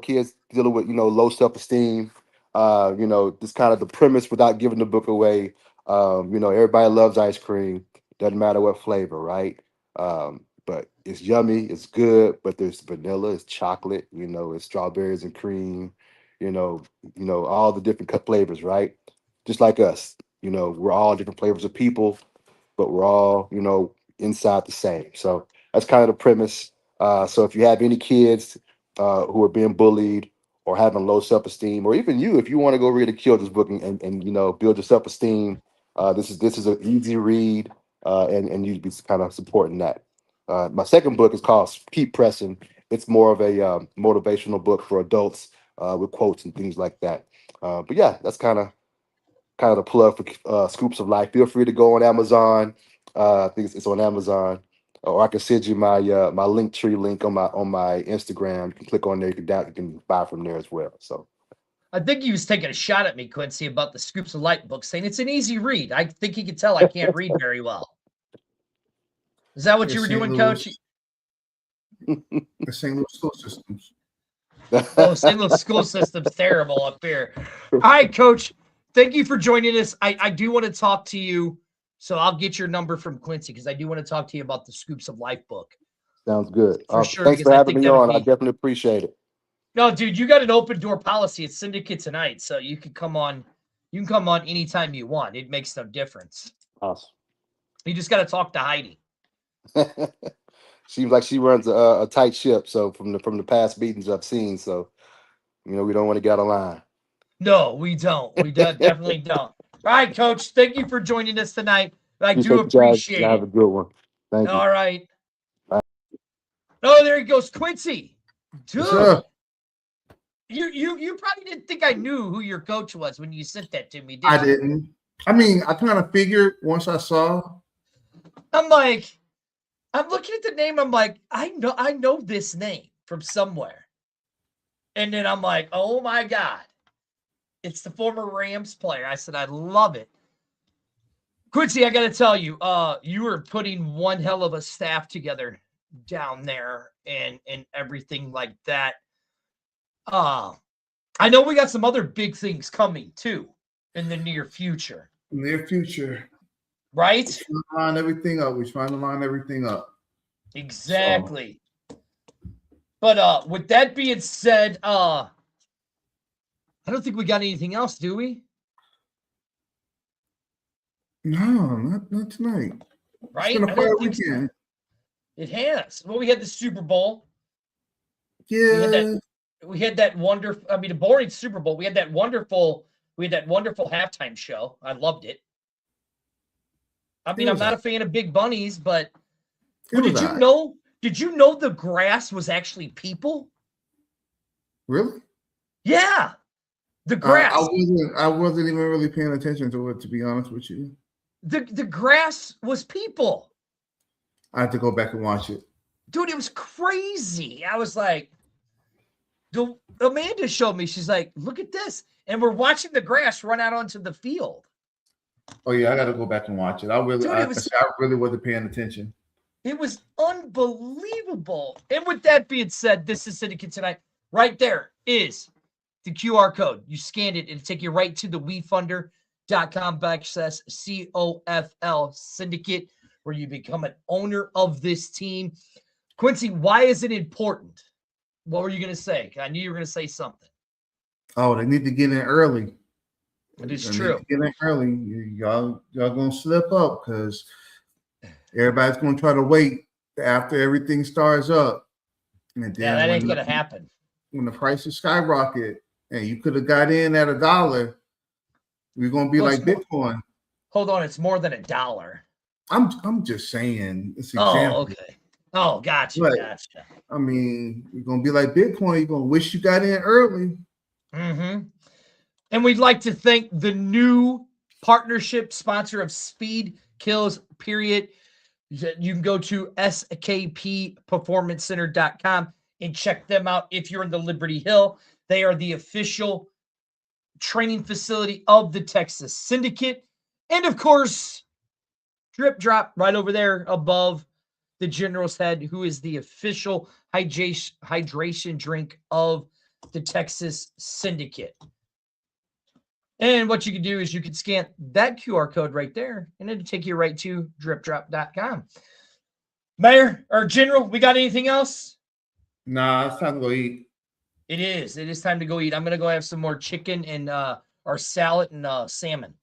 kids dealing with low self-esteem. This kind of the premise without giving the book away. Everybody loves ice cream. Doesn't matter what flavor, right? But it's yummy. It's good. But there's vanilla. It's chocolate. It's strawberries and cream. All the different flavors, right? Just like us. We're all different flavors of people, but we're all, inside the same. So that's kind of the premise. So if you have any kids who are being bullied or having low self-esteem, or even you, if you want to go read a children's book and build your self-esteem, this is an easy read, and you'd be kind of supporting that. My second book is called Keep Pressing. It's more of a motivational book for adults with quotes and things like that. But yeah, that's kind of the plug for Scoops of Life. Feel free to go on Amazon. I think it's on Amazon, or I can send you my my Linktree link on my Instagram. You can click on there. You can buy from there as well. So I think he was taking a shot at me, Quincy, about the Scoops of Light book, saying it's an easy read. I think he could tell I can't read very well. Is that what you were doing, Coach? The St. Louis school systems. Oh, St. Louis school system's terrible up here. All right, Coach. Thank you for joining us. I do want to talk to you, so I'll get your number from Quincy because I do want to talk to you about the Scoops of Life book. Sounds good. For sure. Thanks for having me on. I definitely appreciate it. No, dude, you got an open door policy at Syndicate Tonight, so you can come on. You can come on anytime you want. It makes no difference. Awesome. You just got to talk to Heidi. Seems like she runs a tight ship. So from the past meetings I've seen, so we don't want to get out of line. No, we don't. We definitely don't. All right, Coach. Thank you for joining us tonight. I do appreciate it. Have a good one. Thank you. All right. Oh, there he goes, Quincy. Dude, you probably didn't think I knew who your coach was when you sent that to me, did you? I didn't. I mean, I kind of figured once I saw. I'm like, I'm looking at the name. I'm like, I know this name from somewhere. And then I'm like, oh my God. It's the former Rams player. I said, I love it. Quincy, I got to tell you, you were putting one hell of a staff together down there and everything like that. I know we got some other big things coming too in the near future. Near future. Right? We're trying to line everything up. Exactly. So. But with that being said, I don't think we got anything else, do we? No, not tonight. Right? It's been a quiet weekend. It has. Well, we had the Super Bowl. Yeah. We had that wonderful. I mean, a boring Super Bowl. We had that wonderful halftime show. I loved it. I mean, I'm not a fan of big bunnies, but did you know? Did you know the grass was actually people? Really? Yeah. The grass. I wasn't even really paying attention to it, to be honest with you. The grass was people. I had to go back and watch it. Dude, it was crazy. I was like, Amanda showed me. She's like, look at this. And we're watching the grass run out onto the field. Oh, yeah, I got to go back and watch it. I really wasn't paying attention. It was unbelievable. And with that being said, this is Syndicate Tonight. Right there is the QR code. You scanned it, it'll take you right to the WeFunder.com/COFL Syndicate, where you become an owner of this team. Quincy, why is it important? What were you going to say? I knew you were going to say something. Oh, they need to get in early. It is true. Get in early. Y'all going to slip up because everybody's going to try to wait after everything starts up. And then that ain't going to happen. When the prices skyrocket, and you could have got in at $1, we're going to be like Bitcoin. Hold on, it's more than $1. I'm just saying. It's an example. Oh, okay. Oh, gotcha. I mean, you're going to be like Bitcoin. You're going to wish you got in early. Mm-hmm. And we'd like to thank the new partnership sponsor of Speed Kills, period. You can go to skpperformancecenter.com and check them out if you're in the Liberty Hill. They are the official training facility of the Texas Syndicate. And of course, Drip Drop right over there above the General's head, who is the official hydration drink of the Texas Syndicate. And what you can do is you can scan that QR code right there, and it'll take you right to dripdrop.com. Mayor or General, we got anything else? Nah, it's time to go eat. It is. It is time to go eat. I'm going to go have some more chicken and our salad and salmon.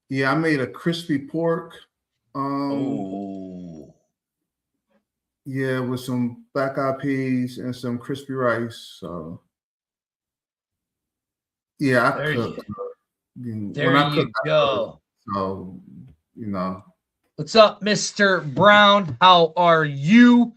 Yeah, I made a crispy pork. Yeah, with some black eyed peas and some crispy rice. So yeah, I cook. There you go. So, you know. What's up, Mr. Brown? How are you?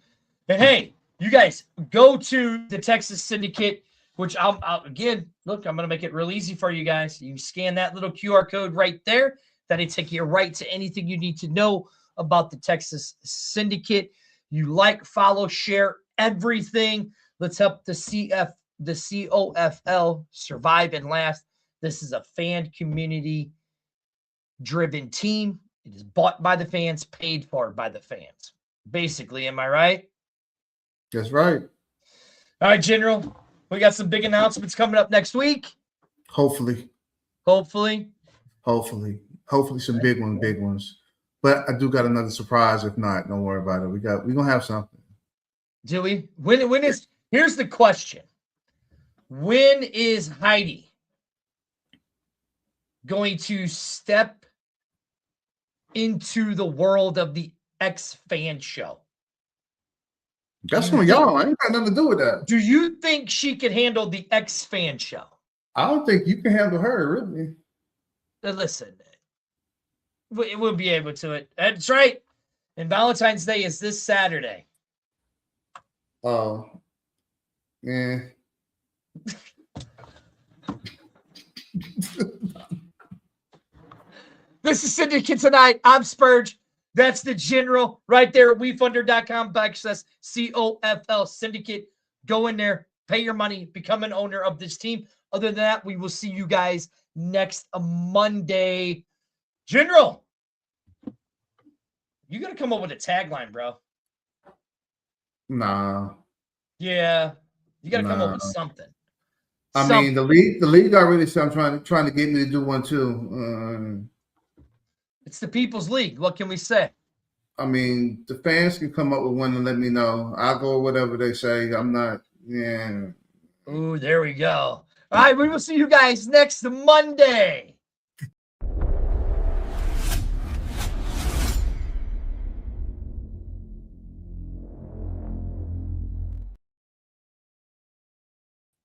And hey, you guys go to the Texas Syndicate, which I'll again, look, I'm going to make it real easy for you guys. You scan that little QR code right there. That'll take you right to anything you need to know about the Texas Syndicate. You like, follow, share everything. Let's help the COFL survive and last. This is a fan community driven team. It is bought by the fans, paid for by the fans. Basically, am I right? That's right. All right, General. We got some big announcements coming up next week. Hopefully some big ones. But I do got another surprise. If not, don't worry about it. We're gonna have something. Do we? When is? Here's the question: when is Heidi going to step into the world of the X Fan Show? That's from y'all. I ain't got nothing to do with that. Do you think she can handle the X Fan Show? I don't think you can handle her, really. Listen, we'll be able to. That's right. And Valentine's Day is this Saturday. Oh, man. This is Syndicate Tonight. I'm Spurge. That's the General right there at WeFunder.com/COFL Syndicate. Go in there, pay your money, become an owner of this team. Other than that, we will see you guys next Monday. General, you got to come up with a tagline, bro. Nah. Yeah, you got to come up with something. I mean, the league already said I'm trying to get me to do one too. It's the People's League. What can we say? I mean, the fans can come up with one and let me know. I'll go whatever they say. I'm not. Yeah. Ooh, there we go. All right, we will see you guys next Monday.